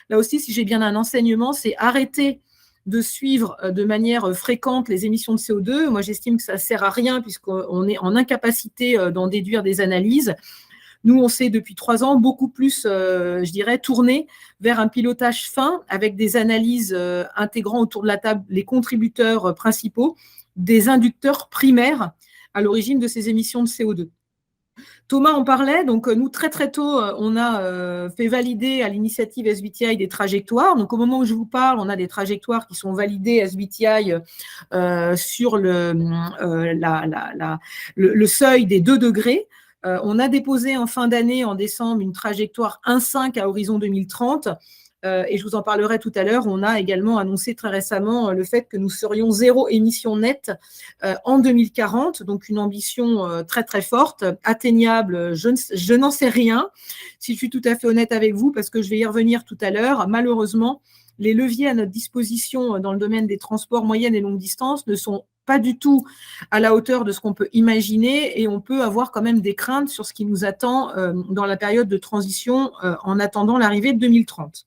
D: Là aussi, si j'ai bien un enseignement, c'est arrêter de suivre de manière fréquente les émissions de CO2. Moi, j'estime que ça ne sert à rien puisqu'on est en incapacité d'en déduire des analyses. Nous, on s'est depuis 3 ans beaucoup plus, je dirais, tourné vers un pilotage fin avec des analyses intégrant autour de la table les contributeurs principaux, des inducteurs primaires à l'origine de ces émissions de CO2. Thomas en parlait, donc nous très très tôt, on a fait valider à l'initiative SBTi des trajectoires. Donc au moment où je vous parle, on a des trajectoires qui sont validées SBTi sur le seuil des 2 degrés. On a déposé en fin d'année, en décembre, une trajectoire 1,5 à horizon 2030. Et je vous en parlerai tout à l'heure. On a également annoncé très récemment le fait que nous serions 0 émission nette en 2040, donc une ambition très très forte, atteignable, je n'en sais rien, si je suis tout à fait honnête avec vous, parce que je vais y revenir tout à l'heure. Malheureusement, les leviers à notre disposition dans le domaine des transports moyennes et longues distances ne sont pas du tout à la hauteur de ce qu'on peut imaginer, et on peut avoir quand même des craintes sur ce qui nous attend dans la période de transition en attendant l'arrivée de 2030.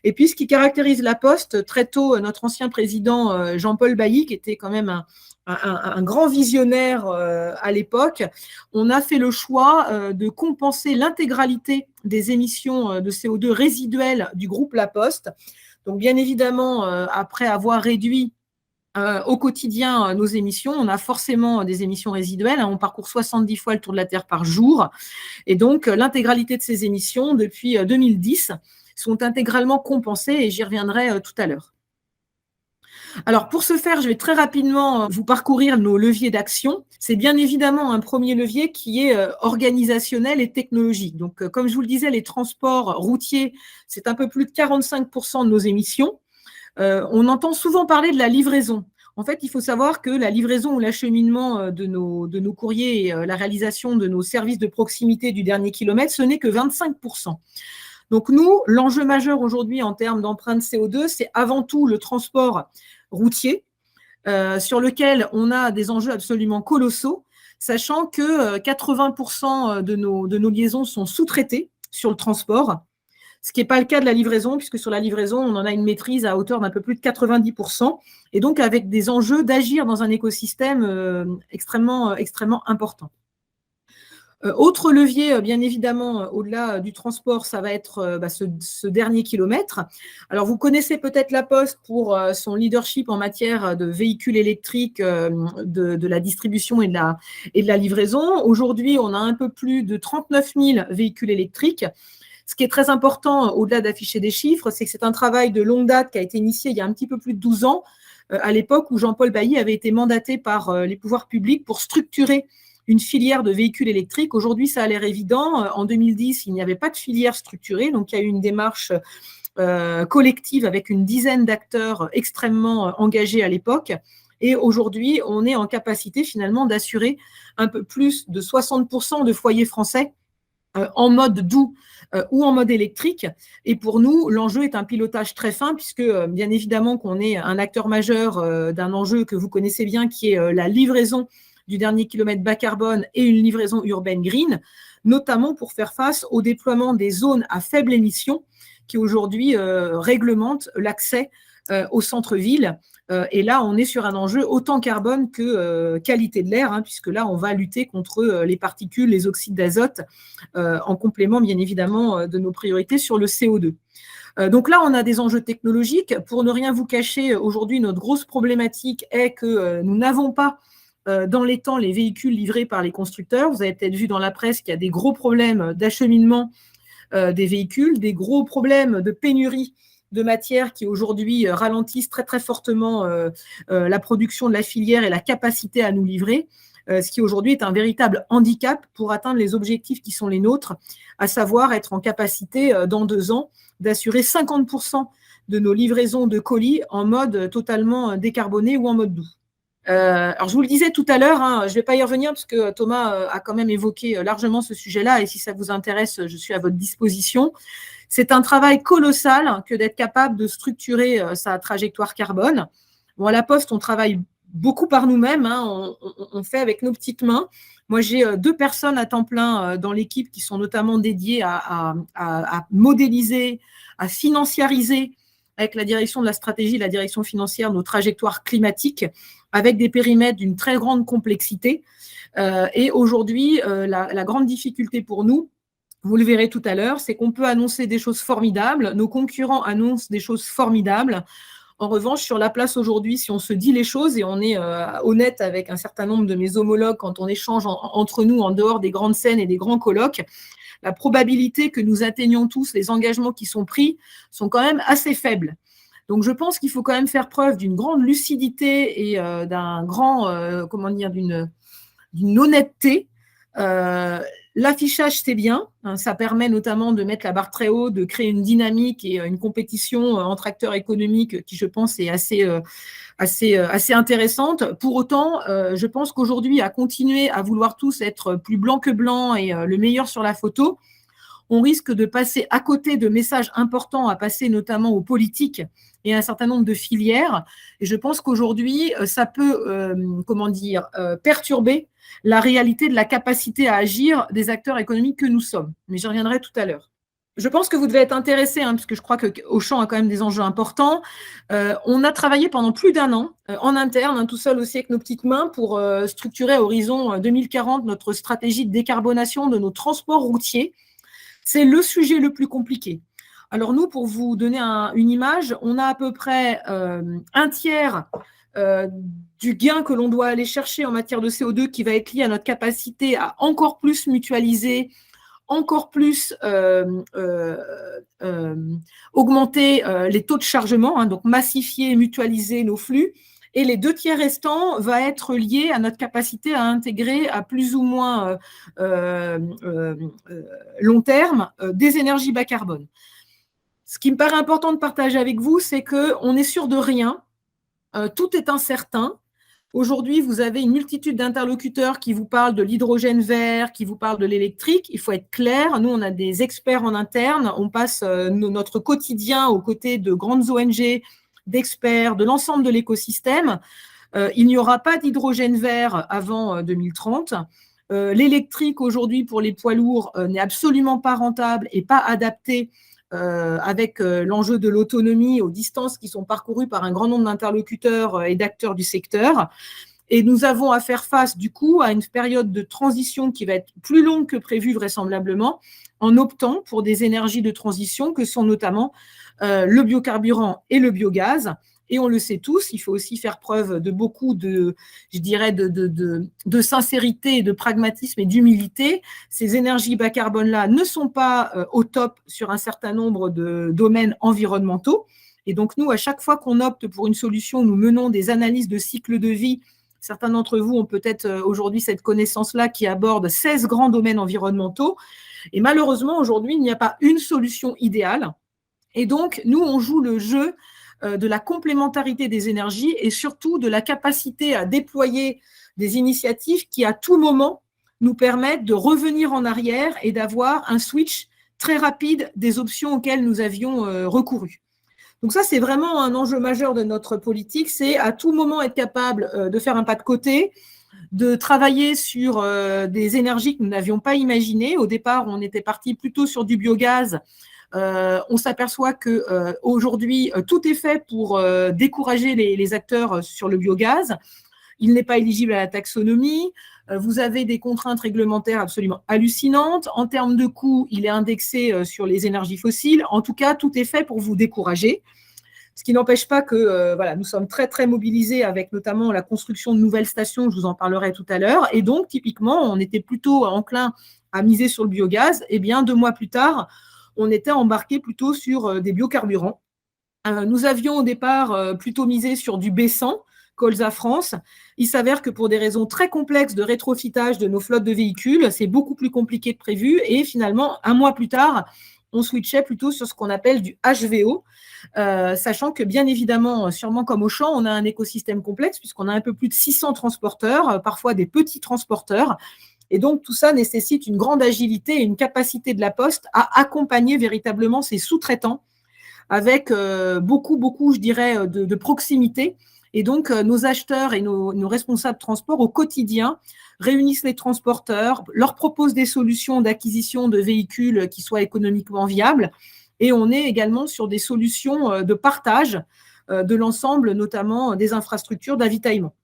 D: Et puis, ce qui caractérise la Poste, très tôt, notre ancien président Jean-Paul Bailly, qui était quand même un grand visionnaire à l'époque, on a fait le choix de compenser l'intégralité des émissions de CO2 résiduelles du groupe La Poste. Donc, bien évidemment, après avoir réduit au quotidien nos émissions, on a forcément des émissions résiduelles. On parcourt 70 fois le tour de la Terre par jour. Et donc, l'intégralité de ces émissions, depuis 2010, sont intégralement compensées, et j'y reviendrai tout à l'heure. Alors, pour ce faire, je vais très rapidement vous parcourir nos leviers d'action. C'est bien évidemment un premier levier qui est organisationnel et technologique. Donc, comme je vous le disais, les transports routiers, c'est un peu plus de 45% de nos émissions. On entend souvent parler de la livraison. En fait, il faut savoir que la livraison ou l'acheminement de nos courriers et la réalisation de nos services de proximité du dernier kilomètre, ce n'est que 25%. Donc nous, l'enjeu majeur aujourd'hui en termes d'empreinte CO2, c'est avant tout le transport routier, sur lequel on a des enjeux absolument colossaux, sachant que 80% de nos liaisons sont sous-traitées sur le transport, ce qui n'est pas le cas de la livraison, puisque sur la livraison, on en a une maîtrise à hauteur d'un peu plus de 90%, et donc avec des enjeux d'agir dans un écosystème extrêmement important. Autre levier, bien évidemment, au-delà du transport, ça va être ce dernier kilomètre. Alors, vous connaissez peut-être La Poste pour son leadership en matière de véhicules électriques, de la distribution et de la livraison. Aujourd'hui, on a un peu plus de 39 000 véhicules électriques. Ce qui est très important, au-delà d'afficher des chiffres, c'est que c'est un travail de longue date qui a été initié il y a un petit peu plus de 12 ans, à l'époque où Jean-Paul Bailly avait été mandaté par les pouvoirs publics pour structurer une filière de véhicules électriques. Aujourd'hui, ça a l'air évident. En 2010, il n'y avait pas de filière structurée, donc il y a eu une démarche collective avec une dizaine d'acteurs extrêmement engagés à l'époque. Et aujourd'hui, on est en capacité finalement d'assurer un peu plus de 60% de foyers français en mode doux ou en mode électrique. Et pour nous, l'enjeu est un pilotage très fin, puisque bien évidemment qu'on est un acteur majeur d'un enjeu que vous connaissez bien, qui est la livraison du dernier kilomètre bas carbone et une livraison urbaine green, notamment pour faire face au déploiement des zones à faible émission qui aujourd'hui réglementent l'accès au centre-ville. Et là, on est sur un enjeu autant carbone que qualité de l'air, puisque là, on va lutter contre les particules, les oxydes d'azote, en complément, bien évidemment, de nos priorités sur le CO2. Donc là, on a des enjeux technologiques. Pour ne rien vous cacher, aujourd'hui, notre grosse problématique est que nous n'avons pas dans les temps les véhicules livrés par les constructeurs. Vous avez peut-être vu dans la presse qu'il y a des gros problèmes d'acheminement des véhicules, des gros problèmes de pénurie de matières qui aujourd'hui ralentissent très très fortement la production de la filière et la capacité à nous livrer, ce qui aujourd'hui est un véritable handicap pour atteindre les objectifs qui sont les nôtres, à savoir être en capacité dans 2 ans d'assurer 50% de nos livraisons de colis en mode totalement décarboné ou en mode doux. Alors, je vous le disais tout à l'heure, je ne vais pas y revenir parce que Thomas a quand même évoqué largement ce sujet-là, et si ça vous intéresse, je suis à votre disposition. C'est un travail colossal que d'être capable de structurer sa trajectoire carbone. Bon, à La Poste, on travaille beaucoup par nous-mêmes, on fait avec nos petites mains. Moi, j'ai 2 personnes à temps plein dans l'équipe qui sont notamment dédiées à modéliser, à financiariser avec la direction de la stratégie, la direction financière, nos trajectoires climatiques, avec des périmètres d'une très grande complexité. Et aujourd'hui, la grande difficulté pour nous, vous le verrez tout à l'heure, c'est qu'on peut annoncer des choses formidables, nos concurrents annoncent des choses formidables. En revanche, sur la place aujourd'hui, si on se dit les choses, et on est honnête avec un certain nombre de mes homologues quand on échange entre nous en dehors des grandes scènes et des grands colloques, la probabilité que nous atteignions tous les engagements qui sont pris sont quand même assez faibles. Donc, je pense qu'il faut quand même faire preuve d'une grande lucidité et d'une honnêteté. L'affichage, c'est bien. Ça permet notamment de mettre la barre très haut, de créer une dynamique et une compétition entre acteurs économiques qui, je pense, est assez intéressante. Pour autant, je pense qu'aujourd'hui, à continuer à vouloir tous être plus blanc que blanc et le meilleur sur la photo, on risque de passer à côté de messages importants à passer notamment aux politiques et à un certain nombre de filières. Et je pense qu'aujourd'hui, ça peut perturber la réalité de la capacité à agir des acteurs économiques que nous sommes. Mais j'y reviendrai tout à l'heure. Je pense que vous devez être intéressés, parce que je crois qu'Auchan a quand même des enjeux importants. On a travaillé pendant plus d'1 an en interne, tout seul aussi avec nos petites mains, pour structurer à horizon 2040 notre stratégie de décarbonation de nos transports routiers. C'est le sujet le plus compliqué. Alors nous, pour vous donner une image, on a à peu près 1/3 du gain que l'on doit aller chercher en matière de CO2 qui va être lié à notre capacité à encore plus mutualiser, encore plus augmenter les taux de chargement, hein, donc massifier et mutualiser nos flux. Et les 2 tiers restants va être lié à notre capacité à intégrer à plus ou moins long terme des énergies bas carbone. Ce qui me paraît important de partager avec vous, c'est qu'on n'est sûr de rien, tout est incertain. Aujourd'hui, vous avez une multitude d'interlocuteurs qui vous parlent de l'hydrogène vert, qui vous parlent de l'électrique. Il faut être clair, nous, on a des experts en interne, on passe notre quotidien aux côtés de grandes ONG, d'experts, de l'ensemble de l'écosystème. Il n'y aura pas d'hydrogène vert avant 2030. L'électrique, aujourd'hui, pour les poids lourds, n'est absolument pas rentable et pas adapté avec l'enjeu de l'autonomie aux distances qui sont parcourues par un grand nombre d'interlocuteurs et d'acteurs du secteur. Et nous avons à faire face, du coup, à une période de transition qui va être plus longue que prévu, vraisemblablement, en optant pour des énergies de transition que sont notamment le biocarburant et le biogaz. Et on le sait tous, il faut aussi faire preuve de beaucoup de, je dirais, de sincérité, de pragmatisme et d'humilité. Ces énergies bas carbone-là ne sont pas au top sur un certain nombre de domaines environnementaux. Et donc, nous, à chaque fois qu'on opte pour une solution, nous menons des analyses de cycle de vie. Certains d'entre vous ont peut-être aujourd'hui cette connaissance-là qui aborde 16 grands domaines environnementaux. Et malheureusement, aujourd'hui, il n'y a pas une solution idéale. Et donc, nous, on joue le jeu de la complémentarité des énergies et surtout de la capacité à déployer des initiatives qui, à tout moment, nous permettent de revenir en arrière et d'avoir un switch très rapide des options auxquelles nous avions recouru. Donc ça, c'est vraiment un enjeu majeur de notre politique, c'est à tout moment être capable de faire un pas de côté, de travailler sur des énergies que nous n'avions pas imaginées. Au départ, on était parti plutôt sur du biogaz. On s'aperçoit qu'aujourd'hui, tout est fait pour décourager les acteurs sur le biogaz. Il n'est pas éligible à la taxonomie. Vous avez des contraintes réglementaires absolument hallucinantes. En termes de coûts, il est indexé sur les énergies fossiles. En tout cas, tout est fait pour vous décourager. Ce qui n'empêche pas que voilà, nous sommes très, très mobilisés avec notamment la construction de nouvelles stations, je vous en parlerai tout à l'heure. Et donc, typiquement, on était plutôt enclin à miser sur le biogaz. Eh bien, 2 mois plus tard, on était embarqué plutôt sur des biocarburants. Nous avions au départ plutôt misé sur du B100, Colza France. Il s'avère que pour des raisons très complexes de rétrofitage de nos flottes de véhicules, c'est beaucoup plus compliqué que prévu. Et finalement, 1 mois plus tard, on switchait plutôt sur ce qu'on appelle du HVO, sachant que bien évidemment, sûrement comme Auchan, on a un écosystème complexe puisqu'on a un peu plus de 600 transporteurs, parfois des petits transporteurs. Et donc, tout ça nécessite une grande agilité et une capacité de la Poste à accompagner véritablement ses sous-traitants avec beaucoup, je dirais, de proximité. Et donc, nos acheteurs et nos responsables de transport au quotidien réunissent les transporteurs, leur proposent des solutions d'acquisition de véhicules qui soient économiquement viables. Et on est également sur des solutions de partage de l'ensemble, notamment des infrastructures d'avitaillement,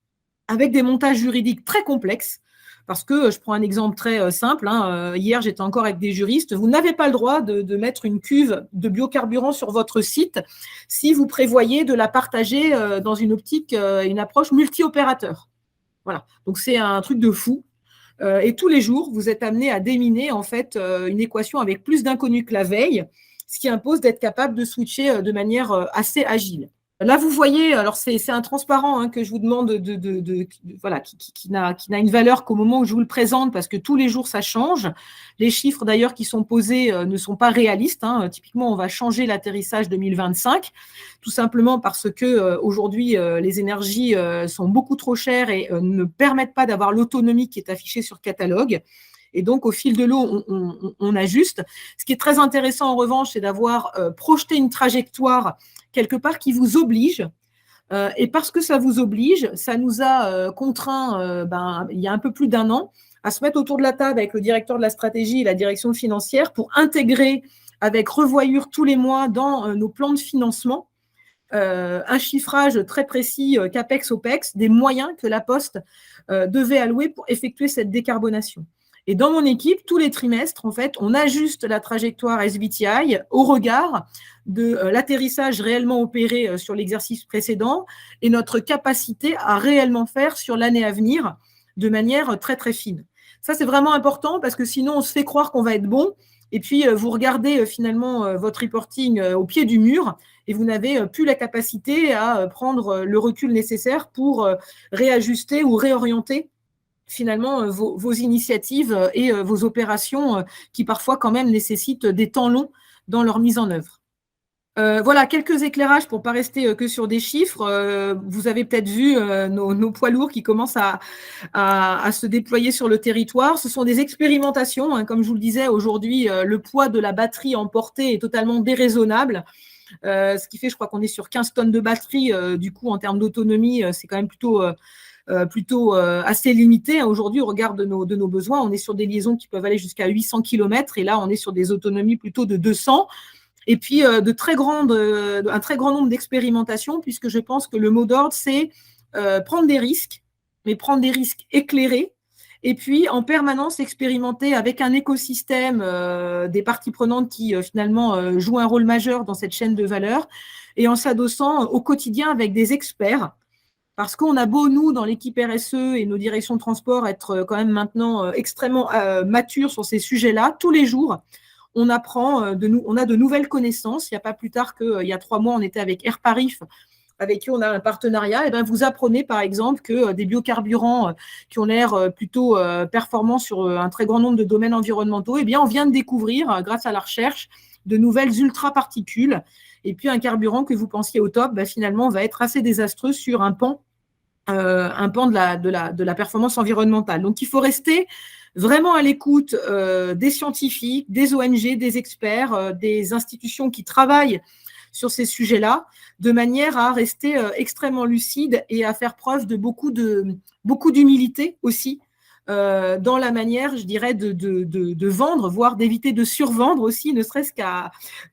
D: avec des montages juridiques très complexes. Parce que, je prends un exemple très simple, hier j'étais encore avec des juristes, vous n'avez pas le droit de mettre une cuve de biocarburant sur votre site si vous prévoyez de la partager dans une optique, une approche multi-opérateur. Voilà, donc c'est un truc de fou. Et tous les jours, vous êtes amené à déminer en fait une équation avec plus d'inconnus que la veille, ce qui impose d'être capable de switcher de manière assez agile. Là, vous voyez, alors c'est un transparent que je vous demande voilà, qui n'a une valeur qu'au moment où je vous le présente, parce que tous les jours, ça change. Les chiffres, d'ailleurs, qui sont posés ne sont pas réalistes. Typiquement, on va changer l'atterrissage 2025, tout simplement parce que aujourd'hui, les énergies sont beaucoup trop chères et ne permettent pas d'avoir l'autonomie qui est affichée sur catalogue. Et donc, au fil de l'eau, on ajuste. Ce qui est très intéressant, en revanche, c'est d'avoir projeté une trajectoire quelque part qui vous oblige. Et parce que ça vous oblige, ça nous a contraint, il y a un peu plus d'1 an, à se mettre autour de la table avec le directeur de la stratégie et la direction financière pour intégrer avec revoyure tous les mois dans nos plans de financement un chiffrage très précis, CAPEX-OPEX, des moyens que la Poste devait allouer pour effectuer cette décarbonation. Et dans mon équipe, tous les trimestres, en fait, on ajuste la trajectoire SBTI au regard de l'atterrissage réellement opéré sur l'exercice précédent et notre capacité à réellement faire sur l'année à venir de manière très, très fine. Ça, c'est vraiment important parce que sinon, on se fait croire qu'on va être bon. Et puis, vous regardez finalement votre reporting au pied du mur et vous n'avez plus la capacité à prendre le recul nécessaire pour réajuster ou réorienter finalement vos initiatives et vos opérations qui parfois quand même nécessitent des temps longs dans leur mise en œuvre. Voilà, quelques éclairages pour ne pas rester que sur des chiffres. Vous avez peut-être vu nos poids lourds qui commencent à se déployer sur le territoire. Ce sont des expérimentations. Hein, comme je vous le disais, aujourd'hui, le poids de la batterie emportée est totalement déraisonnable. Ce qui fait, je crois qu'on est sur 15 tonnes de batterie. Du coup, en termes d'autonomie, c'est quand même plutôt assez limité. Aujourd'hui, au regard de nos besoins, on est sur des liaisons qui peuvent aller jusqu'à 800 km et là, on est sur des autonomies plutôt de 200. Et puis, un très grand nombre d'expérimentations, puisque je pense que le mot d'ordre, c'est prendre des risques, mais prendre des risques éclairés, et puis en permanence expérimenter avec un écosystème des parties prenantes qui finalement jouent un rôle majeur dans cette chaîne de valeur, et en s'adossant au quotidien avec des experts, parce qu'on a beau, nous, dans l'équipe RSE et nos directions de transport, être quand même maintenant extrêmement matures sur ces sujets-là, tous les jours, on apprend, on a de nouvelles connaissances. Il n'y a pas plus tard qu'il y a 3 mois, on était avec Air Paris, avec qui on a un partenariat. Et bien, vous apprenez, par exemple, que des biocarburants qui ont l'air plutôt performants sur un très grand nombre de domaines environnementaux, eh bien, on vient de découvrir, grâce à la recherche, de nouvelles ultra-particules. Et puis, un carburant que vous pensiez au top, finalement, va être assez désastreux sur un pan de la performance environnementale. Donc, il faut rester vraiment à l'écoute des scientifiques, des ONG, des experts, des institutions qui travaillent sur ces sujets-là, de manière à rester extrêmement lucide et à faire preuve de beaucoup d'humilité aussi dans la manière, je dirais, de vendre, voire d'éviter de survendre aussi, ne serait-ce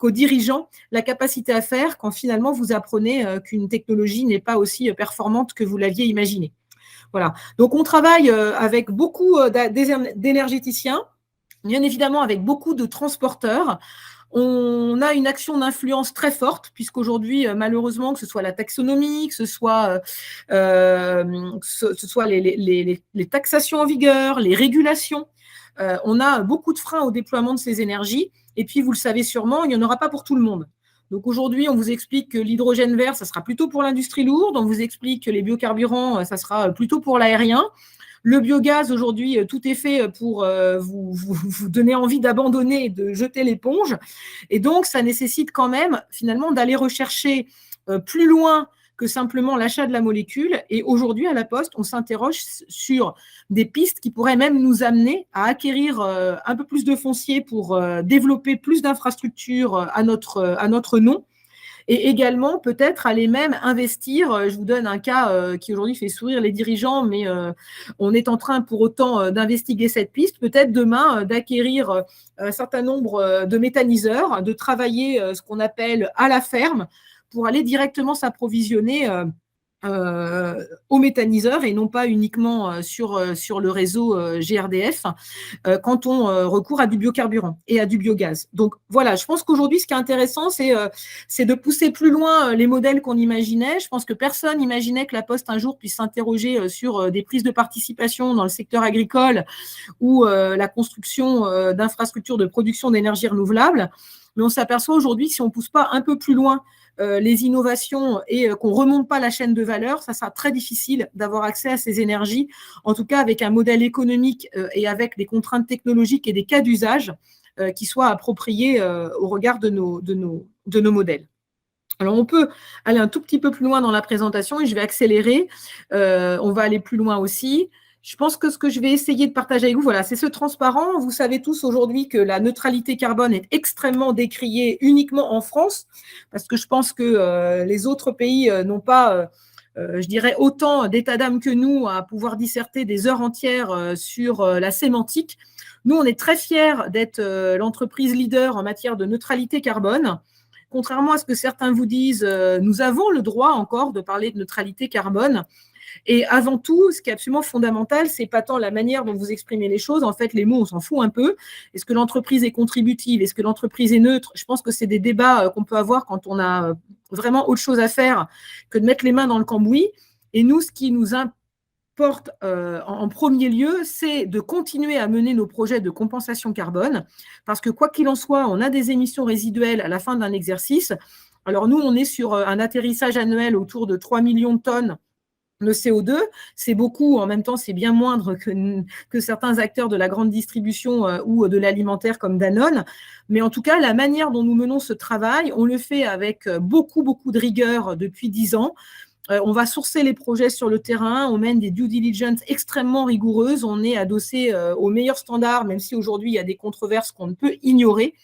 D: qu'aux dirigeants, la capacité à faire quand finalement vous apprenez qu'une technologie n'est pas aussi performante que vous l'aviez imaginé. Voilà. Donc, on travaille avec beaucoup d'énergéticiens, bien évidemment avec beaucoup de transporteurs. On a une action d'influence très forte, puisqu'aujourd'hui, malheureusement, que ce soit la taxonomie, que ce soit les taxations en vigueur, les régulations, on a beaucoup de freins au déploiement de ces énergies. Et puis, vous le savez sûrement, il n'y en aura pas pour tout le monde. Donc aujourd'hui, on vous explique que l'hydrogène vert, ça sera plutôt pour l'industrie lourde. On vous explique que les biocarburants, ça sera plutôt pour l'aérien. Le biogaz, aujourd'hui, tout est fait pour vous donner envie d'abandonner et de jeter l'éponge. Et donc, ça nécessite quand même, finalement, d'aller rechercher plus loin que simplement l'achat de la molécule. Et aujourd'hui, à La Poste, on s'interroge sur des pistes qui pourraient même nous amener à acquérir un peu plus de foncier pour développer plus d'infrastructures à notre nom. Et également, peut-être aller même investir. Je vous donne un cas qui aujourd'hui fait sourire les dirigeants, mais on est en train pour autant d'investiguer cette piste. Peut-être demain d'acquérir un certain nombre de méthaniseurs, de travailler ce qu'on appelle à la ferme pour aller directement s'approvisionner aux méthaniseurs et non pas uniquement sur le réseau GRDF quand on recourt à du biocarburant et à du biogaz. Donc voilà, je pense qu'aujourd'hui, ce qui est intéressant, c'est de pousser plus loin les modèles qu'on imaginait. Je pense que personne n'imaginait que La Poste un jour puisse s'interroger sur des prises de participation dans le secteur agricole ou la construction d'infrastructures de production d'énergie renouvelable. Mais on s'aperçoit aujourd'hui que si on ne pousse pas un peu plus loin les innovations et qu'on ne remonte pas la chaîne de valeur, ça sera très difficile d'avoir accès à ces énergies, en tout cas avec un modèle économique et avec des contraintes technologiques et des cas d'usage qui soient appropriés au regard de nos modèles. Alors, on peut aller un tout petit peu plus loin dans la présentation et je vais accélérer. On va aller plus loin aussi. Je pense que ce que je vais essayer de partager avec vous, voilà, c'est ce transparent. Vous savez tous aujourd'hui que la neutralité carbone est extrêmement décriée uniquement en France, parce que je pense que les autres pays n'ont pas, je dirais, autant d'état d'âme que nous à pouvoir disserter des heures entières sur la sémantique. Nous, on est très fiers d'être l'entreprise leader en matière de neutralité carbone. Contrairement à ce que certains vous disent, nous avons le droit encore de parler de neutralité carbone. Et avant tout, ce qui est absolument fondamental, c'est pas tant la manière dont vous exprimez les choses. En fait, les mots, on s'en fout un peu. Est-ce que l'entreprise est contributive? Est-ce que l'entreprise est neutre? Je pense que c'est des débats qu'on peut avoir quand on a vraiment autre chose à faire que de mettre les mains dans le cambouis. Et nous, ce qui nous porte en premier lieu, c'est de continuer à mener nos projets de compensation carbone, parce que quoi qu'il en soit, on a des émissions résiduelles à la fin d'un exercice. Alors nous, on est sur un atterrissage annuel autour de 3 millions de tonnes de CO2, c'est beaucoup, en même temps c'est bien moindre que certains acteurs de la grande distribution ou de l'alimentaire comme Danone, mais en tout cas la manière dont nous menons ce travail, on le fait avec beaucoup de rigueur depuis 10 ans. On va sourcer les projets sur le terrain, on mène des due diligence extrêmement rigoureuses, on est adossé aux meilleurs standards, même si aujourd'hui il y a des controverses qu'on ne peut ignorer.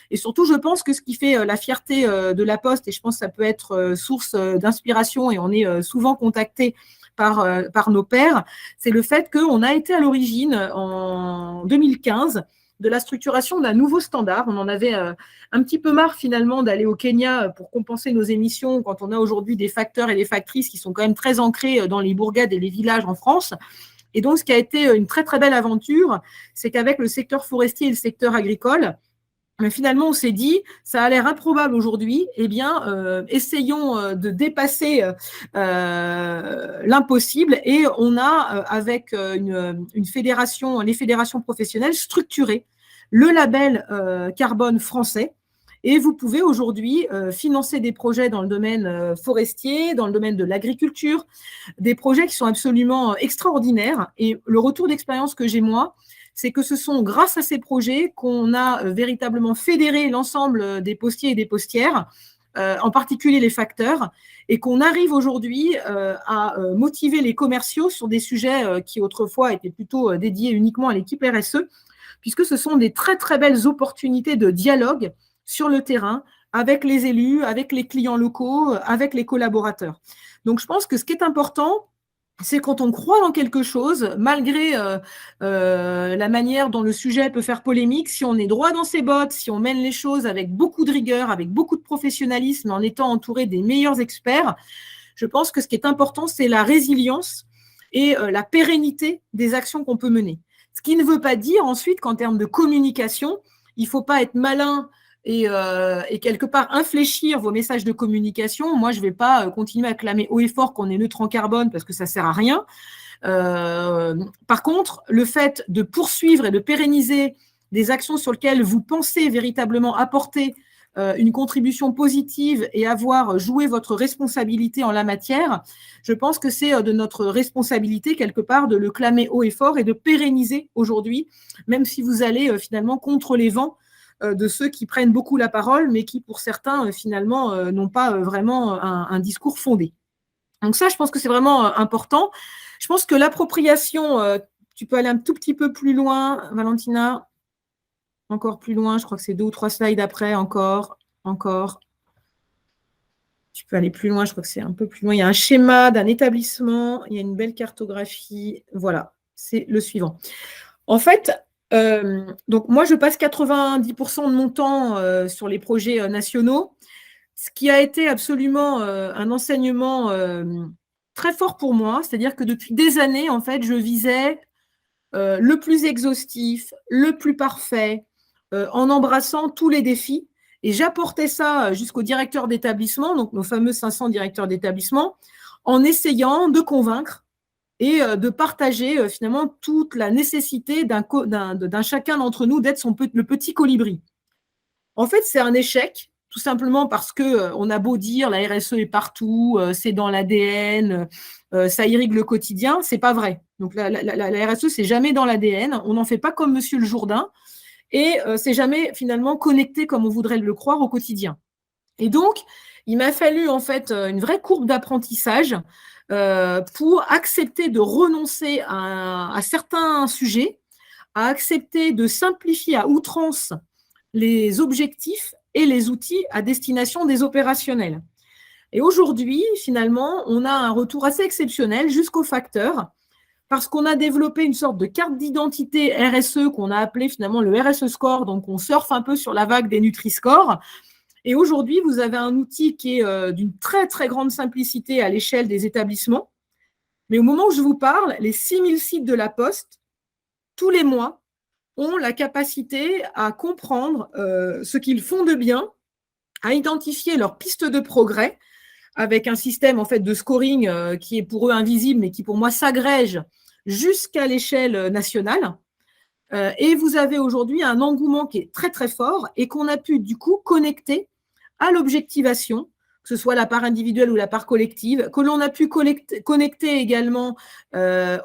D: Et surtout, je pense que ce qui fait la fierté de La Poste, et je pense que ça peut être source d'inspiration, et on est souvent contacté par nos pairs, c'est le fait qu'on a été à l'origine, en 2015, de la structuration d'un nouveau standard. On en avait un petit peu marre finalement d'aller au Kenya pour compenser nos émissions quand on a aujourd'hui des facteurs et des factrices qui sont quand même très ancrés dans les bourgades et les villages en France. Et donc, ce qui a été une très belle aventure, c'est qu'avec le secteur forestier et le secteur agricole, mais finalement, on s'est dit, ça a l'air improbable aujourd'hui, eh bien, essayons de dépasser l'impossible. Et on a, avec une fédération, les fédérations professionnelles, structuré le label carbone français. Et vous pouvez aujourd'hui financer des projets dans le domaine forestier, dans le domaine de l'agriculture, des projets qui sont absolument extraordinaires. Et le retour d'expérience que j'ai, moi, c'est que ce sont grâce à ces projets qu'on a véritablement fédéré l'ensemble des postiers et des postières, en particulier les facteurs, et qu'on arrive aujourd'hui à motiver les commerciaux sur des sujets qui autrefois étaient plutôt dédiés uniquement à l'équipe RSE, puisque ce sont des très belles opportunités de dialogue sur le terrain avec les élus, avec les clients locaux, avec les collaborateurs. Donc je pense que ce qui est important, c'est quand on croit dans quelque chose, malgré la manière dont le sujet peut faire polémique, si on est droit dans ses bottes, si on mène les choses avec beaucoup de rigueur, avec beaucoup de professionnalisme, en étant entouré des meilleurs experts, je pense que ce qui est important, c'est la résilience et la pérennité des actions qu'on peut mener. Ce qui ne veut pas dire ensuite qu'en termes de communication, il ne faut pas être malin et quelque part infléchir vos messages de communication. Moi, je ne vais pas continuer à clamer haut et fort qu'on est neutre en carbone parce que ça ne sert à rien. Par contre, le fait de poursuivre et de pérenniser des actions sur lesquelles vous pensez véritablement apporter une contribution positive et avoir joué votre responsabilité en la matière, je pense que c'est de notre responsabilité quelque part de le clamer haut et fort et de pérenniser aujourd'hui, même si vous allez finalement contre les vents de ceux qui prennent beaucoup la parole, mais qui, pour certains, finalement, n'ont pas vraiment un discours fondé. Donc ça, je pense que c'est vraiment important. Je pense que l'appropriation, tu peux aller un tout petit peu plus loin, Valentina, encore plus loin, je crois que c'est 2 ou 3 slides après, encore. Tu peux aller plus loin, je crois que c'est un peu plus loin. Il y a un schéma d'un établissement, il y a une belle cartographie. Voilà, c'est le suivant. En fait, donc moi, je passe 90% de mon temps sur les projets nationaux, ce qui a été absolument un enseignement très fort pour moi, c'est-à-dire que depuis des années, en fait, je visais le plus exhaustif, le plus parfait, en embrassant tous les défis, et j'apportais ça jusqu'au directeur d'établissement, donc nos fameux 500 directeurs d'établissement, en essayant de convaincre et de partager finalement toute la nécessité d'un chacun d'entre nous d'être le petit colibri. En fait, c'est un échec, tout simplement parce qu'on a beau dire la RSE est partout, c'est dans l'ADN, ça irrigue le quotidien, c'est pas vrai. Donc la RSE, c'est jamais dans l'ADN, on n'en fait pas comme Monsieur le Jourdain, et c'est jamais finalement connecté comme on voudrait le croire au quotidien. Et donc, il m'a fallu en fait une vraie courbe d'apprentissage pour accepter de renoncer à certains sujets, à accepter de simplifier à outrance les objectifs et les outils à destination des opérationnels. Et aujourd'hui, finalement, on a un retour assez exceptionnel jusqu'aux facteurs, parce qu'on a développé une sorte de carte d'identité RSE qu'on a appelé finalement le RSE Score, donc on surfe un peu sur la vague des Nutri-Score. Et aujourd'hui, vous avez un outil qui est d'une très grande simplicité à l'échelle des établissements. Mais au moment où je vous parle, les 6000 sites de La Poste, tous les mois, ont la capacité à comprendre ce qu'ils font de bien, à identifier leurs pistes de progrès, avec un système en fait de scoring qui est pour eux invisible, mais qui pour moi s'agrège jusqu'à l'échelle nationale. Et vous avez aujourd'hui un engouement qui est très très fort et qu'on a pu du coup connecter à l'objectivation, que ce soit la part individuelle ou la part collective, que l'on a pu connecter également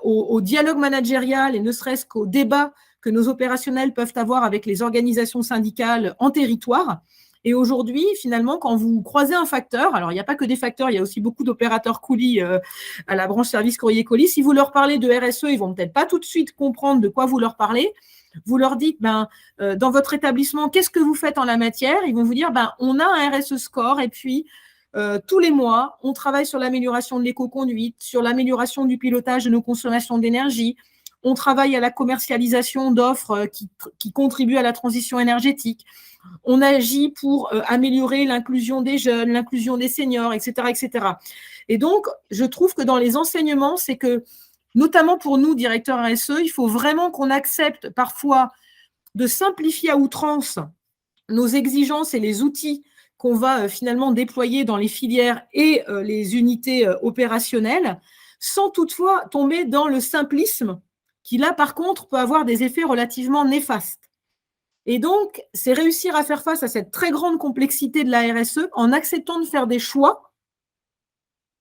D: au dialogue managérial et ne serait-ce qu'au débat que nos opérationnels peuvent avoir avec les organisations syndicales en territoire. Et aujourd'hui, finalement, quand vous croisez un facteur, alors il n'y a pas que des facteurs, il y a aussi beaucoup d'opérateurs coulis à la branche service courrier colis. Si vous leur parlez de RSE, ils vont peut-être pas tout de suite comprendre de quoi vous leur parlez. Vous leur dites, dans votre établissement, qu'est-ce que vous faites en la matière? Ils vont vous dire, on a un RSE score et puis tous les mois, on travaille sur l'amélioration de l'éco-conduite, sur l'amélioration du pilotage de nos consommations d'énergie. On travaille à la commercialisation d'offres qui contribuent à la transition énergétique. On agit pour améliorer l'inclusion des jeunes, l'inclusion des seniors, etc., etc. Et donc, je trouve que dans les enseignements, c'est que, notamment pour nous, directeurs RSE, il faut vraiment qu'on accepte parfois de simplifier à outrance nos exigences et les outils qu'on va finalement déployer dans les filières et les unités opérationnelles, sans toutefois tomber dans le simplisme qui, là, par contre, peut avoir des effets relativement néfastes. Et donc, c'est réussir à faire face à cette très grande complexité de la RSE en acceptant de faire des choix,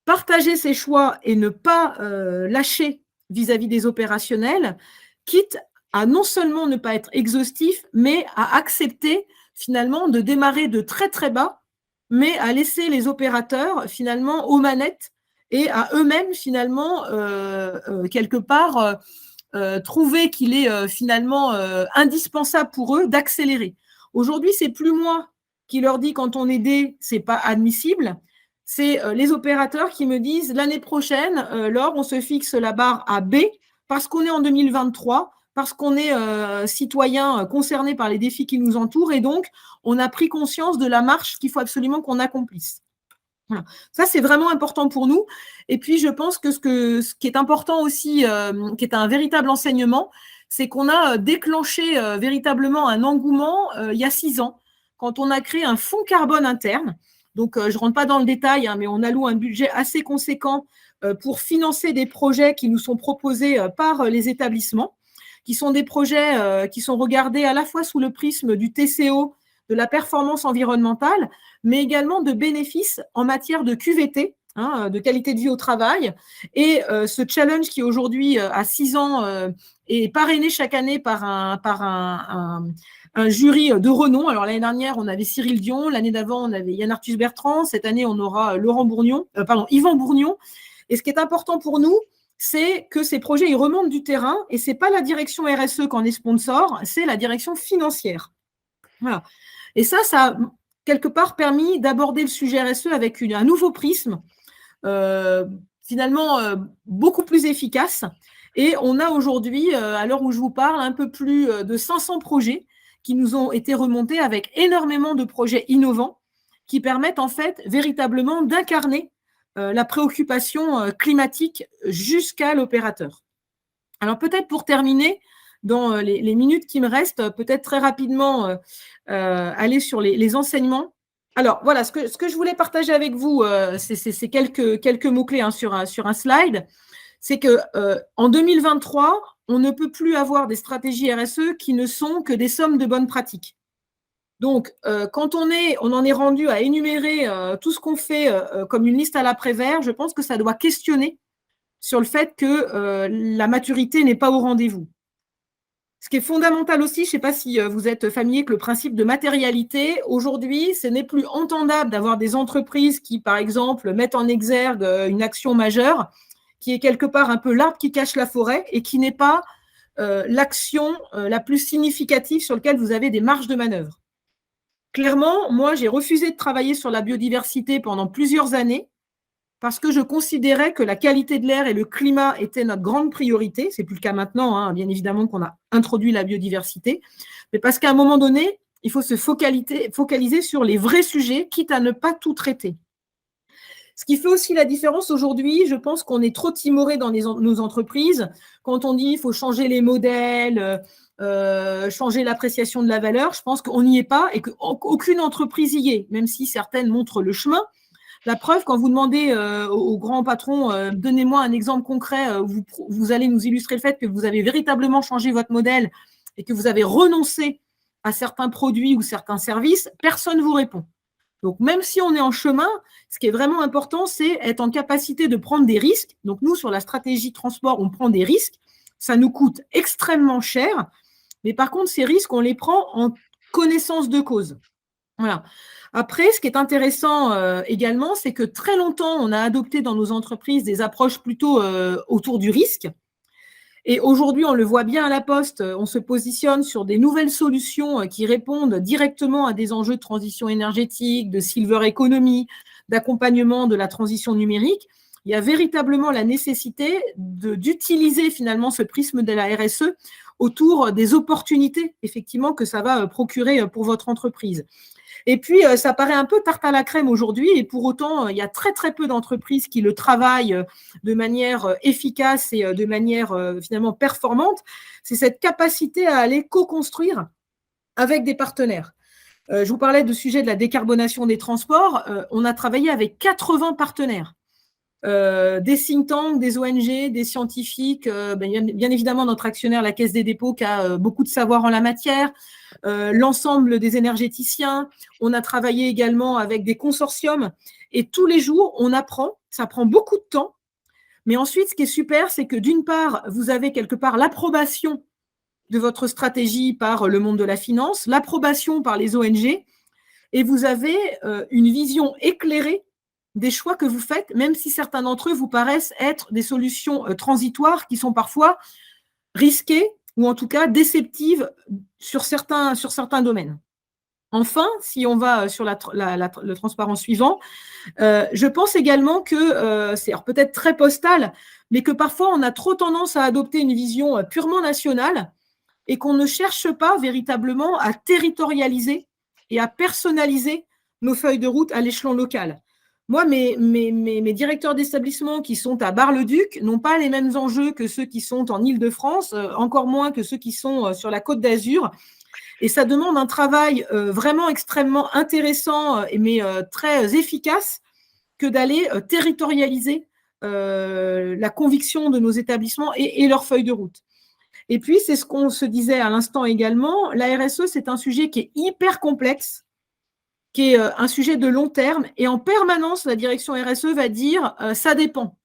D: partager ces choix et ne pas lâcher vis-à-vis des opérationnels, quitte à non seulement ne pas être exhaustif, mais à accepter finalement de démarrer de très très bas, mais à laisser les opérateurs finalement aux manettes et à eux-mêmes finalement quelque part trouver qu'il est finalement indispensable pour eux d'accélérer. Aujourd'hui, c'est plus moi qui leur dis quand on est D, c'est pas admissible. C'est les opérateurs qui me disent l'année prochaine, Laure, on se fixe la barre à B parce qu'on est en 2023, parce qu'on est citoyen concerné par les défis qui nous entourent et donc on a pris conscience de la marche qu'il faut absolument qu'on accomplisse. Voilà. Ça, c'est vraiment important pour nous. Et puis, je pense que ce qui est important aussi, qui est un véritable enseignement, c'est qu'on a déclenché véritablement un engouement il y a 6 ans, quand on a créé un fonds carbone interne. Donc, je ne rentre pas dans le détail, mais on alloue un budget assez conséquent pour financer des projets qui nous sont proposés par les établissements, qui sont des projets qui sont regardés à la fois sous le prisme du TCO, de la performance environnementale, mais également de bénéfices en matière de QVT, de qualité de vie au travail. Et ce challenge qui aujourd'hui, à 6 ans, est parrainé chaque année par un jury de renom. Alors l'année dernière, on avait Cyril Dion, l'année d'avant, on avait Yann Arthus Bertrand, cette année, on aura Yvan Bourgnon. Et ce qui est important pour nous, c'est que ces projets, ils remontent du terrain et ce n'est pas la direction RSE qu'en est sponsor, c'est la direction financière. Voilà. Et ça a quelque part permis d'aborder le sujet RSE avec un nouveau prisme, finalement beaucoup plus efficace. Et on a aujourd'hui, à l'heure où je vous parle, un peu plus de 500 projets qui nous ont été remontés avec énormément de projets innovants qui permettent en fait véritablement d'incarner la préoccupation climatique jusqu'à l'opérateur. Alors peut-être pour terminer, dans les minutes qui me restent, peut-être très rapidement aller sur les enseignements. Alors voilà, ce que je voulais partager avec vous, c'est quelques mots-clés sur un slide. C'est qu'en 2023, on ne peut plus avoir des stratégies RSE qui ne sont que des sommes de bonnes pratiques. Donc, quand on en est rendu à énumérer tout ce qu'on fait comme une liste à l'après-vert, je pense que ça doit questionner sur le fait que la maturité n'est pas au rendez-vous. Ce qui est fondamental aussi, je ne sais pas si vous êtes familier avec le principe de matérialité. Aujourd'hui, ce n'est plus entendable d'avoir des entreprises qui, par exemple, mettent en exergue une action majeure qui est quelque part un peu l'arbre qui cache la forêt et qui n'est pas l'action la plus significative sur laquelle vous avez des marges de manœuvre. Clairement, moi, j'ai refusé de travailler sur la biodiversité pendant plusieurs années parce que je considérais que la qualité de l'air et le climat étaient notre grande priorité. Ce n'est plus le cas maintenant, bien évidemment qu'on a introduit la biodiversité, mais parce qu'à un moment donné, il faut se focaliser sur les vrais sujets, quitte à ne pas tout traiter. Ce qui fait aussi la différence aujourd'hui, je pense qu'on est trop timoré dans nos entreprises quand on dit qu'il faut changer les modèles, changer l'appréciation de la valeur. Je pense qu'on n'y est pas et qu'aucune entreprise y est, même si certaines montrent le chemin. La preuve, quand vous demandez au grand patron, donnez-moi un exemple concret, vous allez nous illustrer le fait que vous avez véritablement changé votre modèle et que vous avez renoncé à certains produits ou certains services, personne ne vous répond. Donc, même si on est en chemin, ce qui est vraiment important, c'est être en capacité de prendre des risques. Donc, nous, sur la stratégie transport, on prend des risques. Ça nous coûte extrêmement cher. Mais par contre, ces risques, on les prend en connaissance de cause. Voilà. Après, ce qui est intéressant également, c'est que très longtemps, on a adopté dans nos entreprises des approches plutôt autour du risque. Et aujourd'hui, on le voit bien à la Poste, on se positionne sur des nouvelles solutions qui répondent directement à des enjeux de transition énergétique, de silver economy, d'accompagnement de la transition numérique. Il y a véritablement la nécessité d'utiliser finalement ce prisme de la RSE autour des opportunités, effectivement, que ça va procurer pour votre entreprise. Et puis, ça paraît un peu tarte à la crème aujourd'hui, et pour autant, il y a très, très peu d'entreprises qui le travaillent de manière efficace et de manière finalement performante. C'est cette capacité à aller co-construire avec des partenaires. Je vous parlais du sujet de la décarbonation des transports. On a travaillé avec 80 partenaires. Des think tanks, des ONG, des scientifiques, bien évidemment notre actionnaire, la Caisse des dépôts, qui a beaucoup de savoir en la matière, l'ensemble des énergéticiens. On a travaillé également avec des consortiums et tous les jours, on apprend. Ça prend beaucoup de temps. Mais ensuite, ce qui est super, c'est que d'une part, vous avez quelque part l'approbation de votre stratégie par le monde de la finance, l'approbation par les ONG, et vous avez une vision éclairée des choix que vous faites, même si certains d'entre eux vous paraissent être des solutions transitoires qui sont parfois risquées ou en tout cas déceptives sur certains domaines. Enfin, si on va sur le transparent suivant, je pense également que c'est peut-être très postal, mais que parfois on a trop tendance à adopter une vision purement nationale et qu'on ne cherche pas véritablement à territorialiser et à personnaliser nos feuilles de route à l'échelon local. Moi, mes directeurs d'établissement qui sont à Bar-le-Duc n'ont pas les mêmes enjeux que ceux qui sont en Île-de-France, encore moins que ceux qui sont sur la Côte d'Azur. Et ça demande un travail vraiment extrêmement intéressant, mais très efficace, que d'aller territorialiser la conviction de nos établissements et leurs feuilles de route. Et puis, c'est ce qu'on se disait à l'instant également, la RSE, c'est un sujet qui est hyper complexe, qui est un sujet de long terme, et en permanence, la direction RSE va dire « ça dépend ».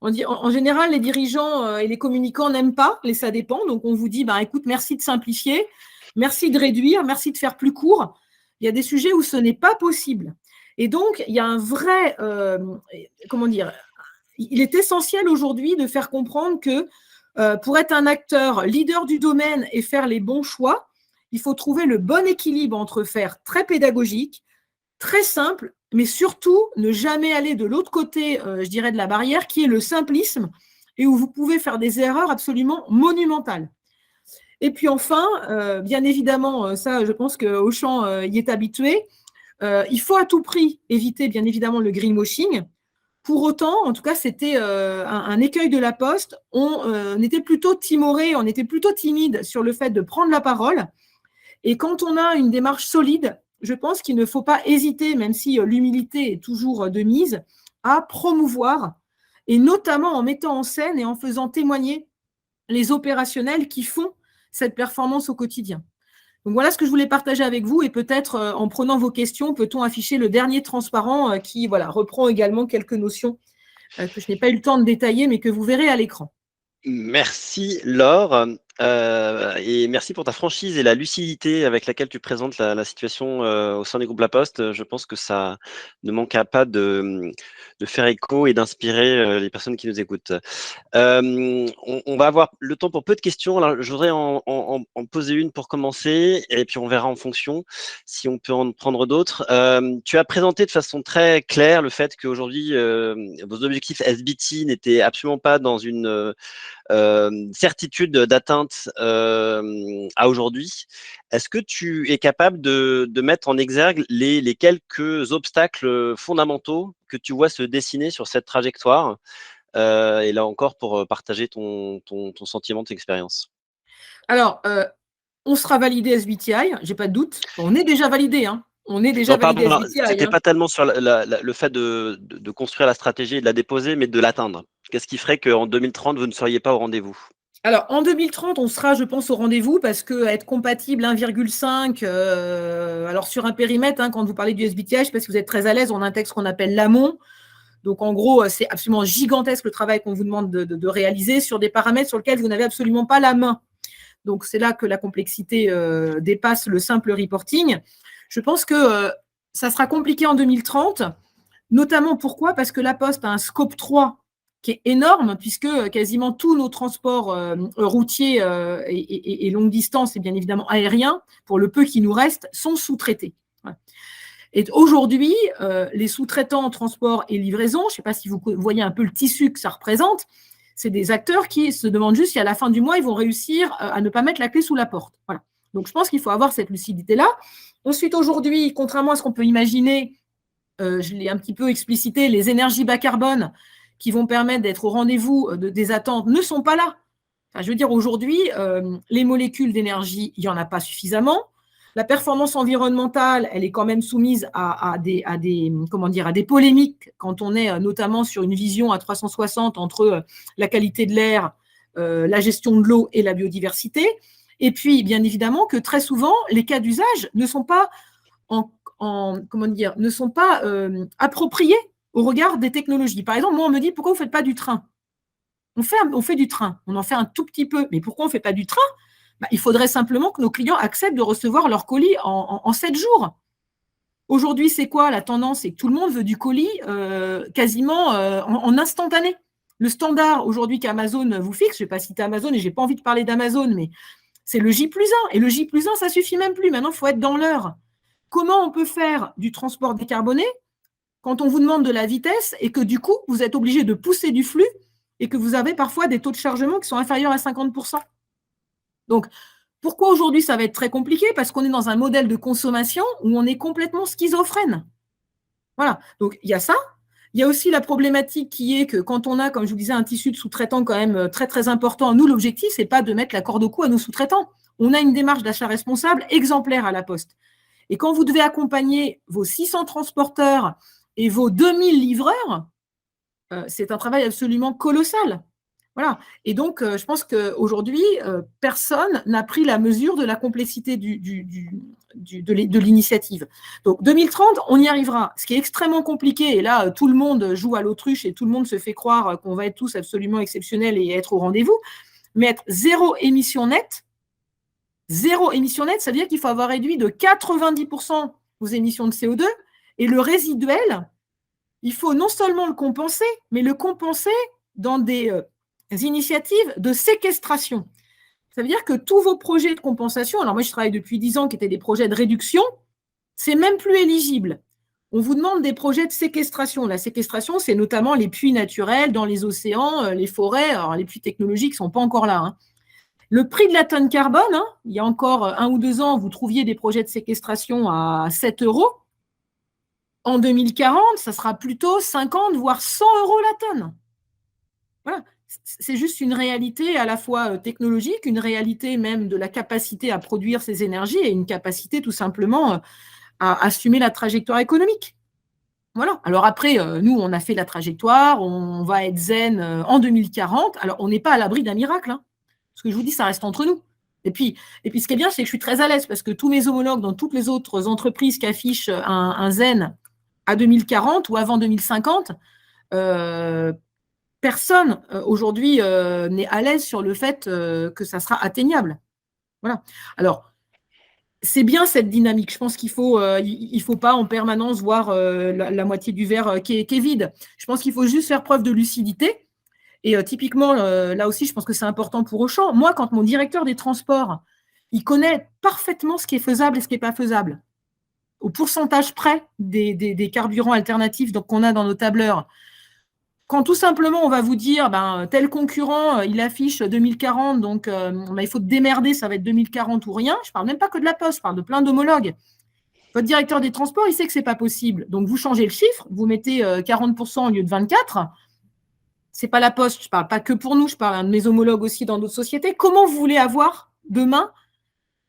D: En général, les dirigeants et les communicants n'aiment pas les « ça dépend », donc on vous dit « écoute, merci de simplifier, merci de réduire, merci de faire plus court ». Il y a des sujets où ce n'est pas possible. Et donc, il y a un vrai… il est essentiel aujourd'hui de faire comprendre que pour être un acteur leader du domaine et faire les bons choix, il faut trouver le bon équilibre entre faire très pédagogique, très simple, mais surtout ne jamais aller de l'autre côté, je dirais, de la barrière, qui est le simplisme, et où vous pouvez faire des erreurs absolument monumentales. Et puis enfin, bien évidemment, ça, je pense que Auchan y est habitué, il faut à tout prix éviter, bien évidemment, le greenwashing. Pour autant, en tout cas, c'était un écueil de la Poste. On était plutôt timoré, on était plutôt timide sur le fait de prendre la parole. Et quand on a une démarche solide, je pense qu'il ne faut pas hésiter, même si l'humilité est toujours de mise, à promouvoir, et notamment en mettant en scène et en faisant témoigner les opérationnels qui font cette performance au quotidien. Donc voilà ce que je voulais partager avec vous, et peut-être en prenant vos questions, peut-on afficher le dernier transparent qui reprend également quelques notions que je n'ai pas eu le temps de détailler, mais que vous verrez à l'écran.
B: Merci Laure, et merci pour ta franchise et la lucidité avec laquelle tu présentes la situation au sein du groupe La Poste. Je pense que ça ne manquera pas de faire écho et d'inspirer les personnes qui nous écoutent. On va avoir le temps pour peu de questions. Alors, je voudrais en poser une pour commencer, et puis on verra en fonction si on peut en prendre d'autres. Tu as présenté de façon très claire le fait qu'aujourd'hui, vos objectifs SBT n'étaient absolument pas dans une certitude d'atteinte à aujourd'hui. Est-ce que tu es capable de mettre en exergue les quelques obstacles fondamentaux que tu vois se dessiner sur cette trajectoire, et là encore pour partager ton sentiment, ton expérience?
D: Alors, on sera validé SBTI, j'ai pas de doute. On est déjà validé, hein. on est déjà
B: Non, pardon,
D: validé SBTI.
B: c'était
D: Hein.
B: pas tellement sur le fait de construire la stratégie et de la déposer, mais de l'atteindre. Qu'est-ce qui ferait qu'en 2030, vous ne seriez pas au rendez-vous?
D: Alors, en 2030, on sera, je pense, au rendez-vous parce que être compatible 1,5, alors sur un périmètre, hein, quand vous parlez du SBTI, je ne sais pas si vous êtes très à l'aise, on intègre ce qu'on appelle l'amont. Donc, en gros, c'est absolument gigantesque le travail qu'on vous demande de réaliser sur des paramètres sur lesquels vous n'avez absolument pas la main. Donc, c'est là que la complexité dépasse le simple reporting. Je pense que ça sera compliqué en 2030, notamment pourquoi? Parce que la Poste a un scope 3 qui est énorme, puisque quasiment tous nos transports routiers et longue distance, et bien évidemment aériens, pour le peu qui nous reste, sont sous-traités. Ouais. Et aujourd'hui, les sous-traitants en transport et livraison, je ne sais pas si vous voyez un peu le tissu que ça représente, c'est des acteurs qui se demandent juste si à la fin du mois, ils vont réussir à ne pas mettre la clé sous la porte. Voilà. Donc, je pense qu'il faut avoir cette lucidité-là. Ensuite, aujourd'hui, contrairement à ce qu'on peut imaginer, je l'ai un petit peu explicité, les énergies bas carbone qui vont permettre d'être au rendez-vous des attentes ne sont pas là. Enfin, je veux dire, aujourd'hui, les molécules d'énergie, il n'y en a pas suffisamment. La performance environnementale, elle est quand même soumise à des polémiques quand on est notamment sur une vision à 360 entre la qualité de l'air, la gestion de l'eau et la biodiversité. Et puis, bien évidemment, que très souvent, les cas d'usage ne sont pas appropriés au regard des technologies. Par exemple, moi, on me dit, pourquoi vous ne faites pas du train? On fait du train, on en fait un tout petit peu, mais pourquoi on ne fait pas du train? Il faudrait simplement que nos clients acceptent de recevoir leur colis en 7 jours. Aujourd'hui, c'est quoi la tendance? C'est que tout le monde veut du colis quasiment en instantané. Le standard aujourd'hui qu'Amazon vous fixe, je ne vais pas citer Amazon et je n'ai pas envie de parler d'Amazon, mais c'est le J+1. Et le J+1, ça ne suffit même plus. Maintenant, il faut être dans l'heure. Comment on peut faire du transport décarboné quand on vous demande de la vitesse et que du coup, vous êtes obligé de pousser du flux et que vous avez parfois des taux de chargement qui sont inférieurs à 50%. Donc, pourquoi aujourd'hui ça va être très compliqué? Parce qu'on est dans un modèle de consommation où on est complètement schizophrène. Voilà, donc il y a ça. Il y a aussi la problématique qui est que quand on a, comme je vous disais, un tissu de sous-traitants quand même très, très important, nous, l'objectif, ce n'est pas de mettre la corde au cou à nos sous-traitants. On a une démarche d'achat responsable exemplaire à la Poste. Et quand vous devez accompagner vos 600 transporteurs et vos 2000 livreurs, c'est un travail absolument colossal. Voilà. Et donc, je pense qu'aujourd'hui, personne n'a pris la mesure de la complexité de l'initiative. Donc, 2030, on y arrivera. Ce qui est extrêmement compliqué, et là, tout le monde joue à l'autruche et tout le monde se fait croire qu'on va être tous absolument exceptionnels et être au rendez-vous, mais être zéro émission nette, ça veut dire qu'il faut avoir réduit de 90% vos émissions de CO2, et le résiduel, il faut non seulement le compenser, mais le compenser dans des initiatives de séquestration. Ça veut dire que tous vos projets de compensation, alors moi je travaille depuis 10 ans qui étaient des projets de réduction, c'est même plus éligible. On vous demande des projets de séquestration. La séquestration, c'est notamment les puits naturels dans les océans, les forêts, alors les puits technologiques ne sont pas encore là. Hein. Le prix de la tonne carbone, hein, il y a encore 1 ou 2 ans, vous trouviez des projets de séquestration à 7 €. En 2040, ça sera plutôt 50, voire 100 € la tonne. Voilà. C'est juste une réalité à la fois technologique, une réalité même de la capacité à produire ces énergies et une capacité tout simplement à assumer la trajectoire économique. Voilà. Alors après, nous, on a fait la trajectoire, on va être zen en 2040. Alors, on n'est pas à l'abri d'un miracle. Hein. Ce que je vous dis, ça reste entre nous. Et puis, ce qui est bien, c'est que je suis très à l'aise parce que tous mes homologues dans toutes les autres entreprises qui affichent un zen à 2040 ou avant 2050, personne aujourd'hui n'est à l'aise sur le fait que ça sera atteignable. Voilà. Alors, c'est bien cette dynamique. Je pense qu'il faut pas en permanence voir la moitié du verre qui est vide. Je pense qu'il faut juste faire preuve de lucidité. Et typiquement, là aussi, je pense que c'est important pour Auchan. Moi, quand mon directeur des transports, il connaît parfaitement ce qui est faisable et ce qui n'est pas faisable. Au pourcentage près des carburants alternatifs qu'on a dans nos tableurs. Quand tout simplement, on va vous dire, tel concurrent, il affiche 2040, donc il faut te démerder, ça va être 2040 ou rien. Je ne parle même pas que de la Poste, je parle de plein d'homologues. Votre directeur des transports, il sait que ce n'est pas possible. Donc, vous changez le chiffre, vous mettez 40% au lieu de 24%. Ce n'est pas la Poste, je ne parle pas que pour nous, je parle de mes homologues aussi dans d'autres sociétés. Comment vous voulez avoir demain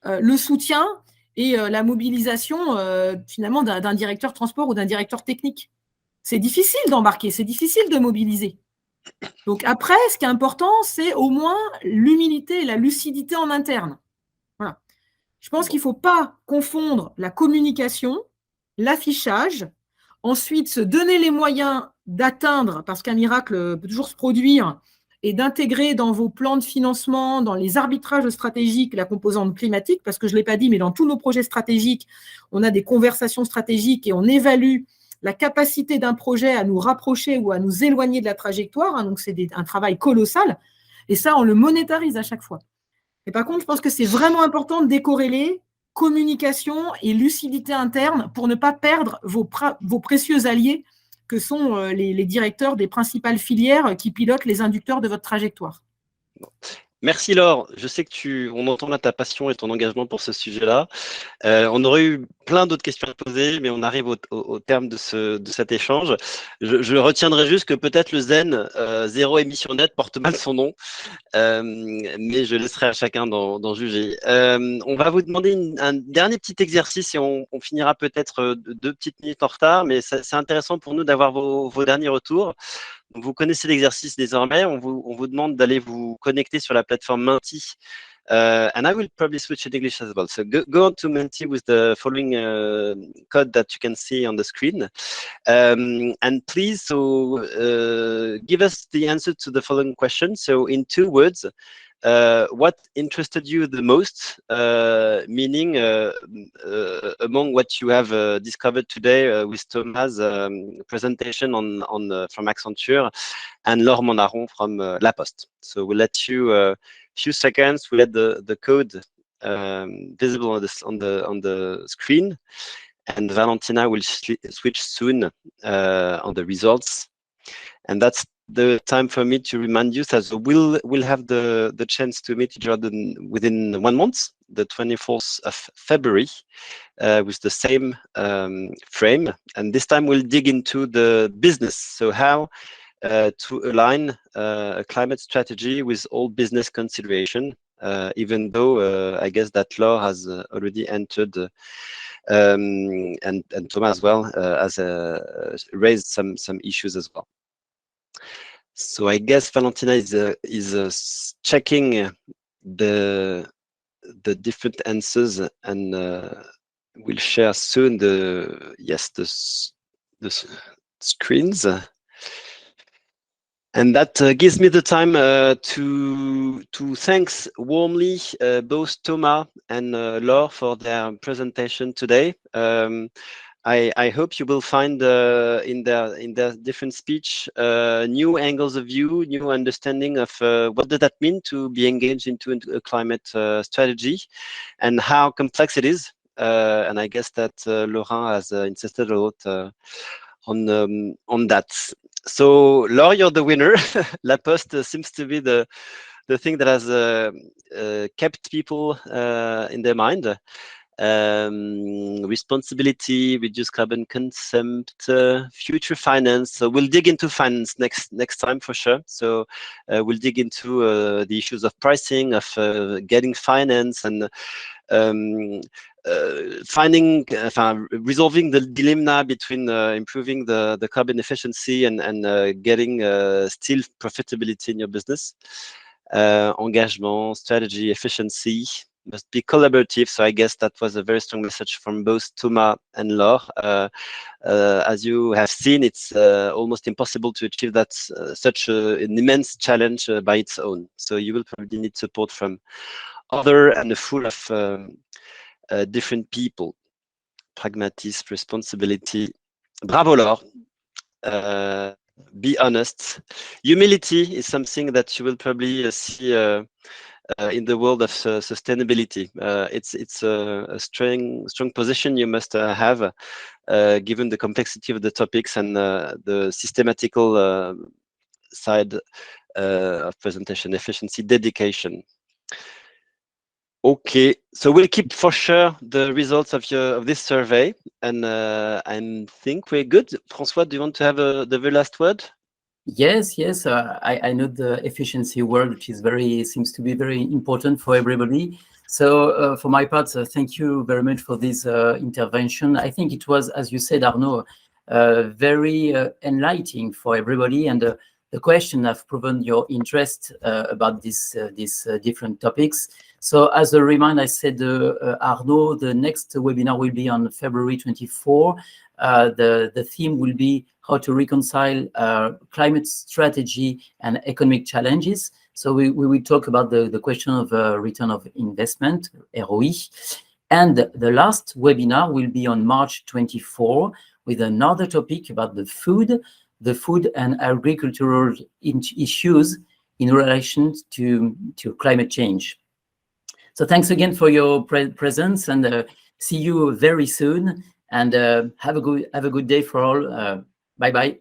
D: le soutien et la mobilisation finalement d'un directeur transport ou d'un directeur technique. C'est difficile d'embarquer, c'est difficile de mobiliser. Donc après, ce qui est important, c'est au moins l'humilité et la lucidité en interne. Voilà. Je pense qu'il ne faut pas confondre la communication, l'affichage, ensuite se donner les moyens d'atteindre, parce qu'un miracle peut toujours se produire, et d'intégrer dans vos plans de financement, dans les arbitrages stratégiques, la composante climatique, parce que je ne l'ai pas dit, mais dans tous nos projets stratégiques, on a des conversations stratégiques et on évalue la capacité d'un projet à nous rapprocher ou à nous éloigner de la trajectoire. Hein, donc, c'est un travail colossal. Et ça, on le monétarise à chaque fois. Et par contre, je pense que c'est vraiment important de décorréler communication et lucidité interne pour ne pas perdre vos précieux alliés que sont les directeurs des principales filières qui pilotent les inducteurs de votre trajectoire.
B: Merci Laure, je sais que on entend là ta passion et ton engagement pour ce sujet-là. On aurait eu plein d'autres questions à poser, mais on arrive au terme de cet échange. Je retiendrai juste que peut-être le Zen, zéro émission nette, porte mal son nom, mais je laisserai à chacun d'en juger. On va vous demander un dernier petit exercice et on finira peut-être 2 petites minutes en retard, mais c'est intéressant pour nous d'avoir vos derniers retours. Donc, vous connaissez l'exercice désormais, on vous demande d'aller vous connecter sur la plateforme Menti. And I will probably switch in English as well. So go on to Menti with the following code that you can see on the screen. And please, give us the answer to the following question. So in 2 words, what interested you the most, meaning among what you have discovered today with Thomas' presentation from Accenture and Laure Mondaron from La Poste. So we'll let you few seconds. We'll let the code visible on the screen, and Valentina will switch soon on the results. And that's the time for me to remind you that we'll have the chance to meet each other within 1 month, the 24th of February, with the same frame. And this time we'll dig into the business. So how to align a climate strategy with all business consideration, even though I guess that Laure has already entered and Thomas as well has raised some issues as well. So I guess Valentina is checking the different answers and will share soon the screens. And that gives me the time to thanks warmly both Thomas and Laure for their presentation today. I hope you will find in their different speech new angles of view, new understanding of what does that mean to be engaged into a climate strategy and how complex it is. And I guess that Laurent has insisted a lot on that. So Laure, you're the winner. La Poste seems to be the thing that has kept people in their mind. Responsibility, reduce carbon consumption, future finance. So we'll dig into finance next time for sure. So we'll dig into the issues of pricing, of getting finance, and resolving the dilemma between improving the carbon efficiency and getting still profitability in your business. Engagement, strategy, efficiency must be collaborative. So I guess that was a very strong message from both Thomas and Laure. As you have seen, it's almost impossible to achieve that such an immense challenge by its own. So you will probably need support from other and a full of different people. Pragmatism, responsibility. Bravo, Laure. Be honest. Humility is something that you will probably see in the world of sustainability. It's a strong position you must have, given the complexity of the topics and the systematical side of presentation, efficiency, dedication. Okay, so we'll keep for sure the results of this survey, and I think we're good. François, do you want to have the very last word?
A: Yes. I know the efficiency word, which is seems to be very important for everybody. So for my part, thank you very much for this intervention. I think it was, as you said, Arnaud, very enlightening for everybody, and the question have proven your interest about these different topics. So as a reminder, I said, Arnaud, the next webinar will be on February 24. The theme will be how to reconcile climate strategy and economic challenges. So we will talk about the question of return of investment, ROI. And the last webinar will be on March 24 with another topic about the food and agricultural issues in relation to climate change. So thanks again for your presence, and see you very soon. And have a good day for all. Bye bye.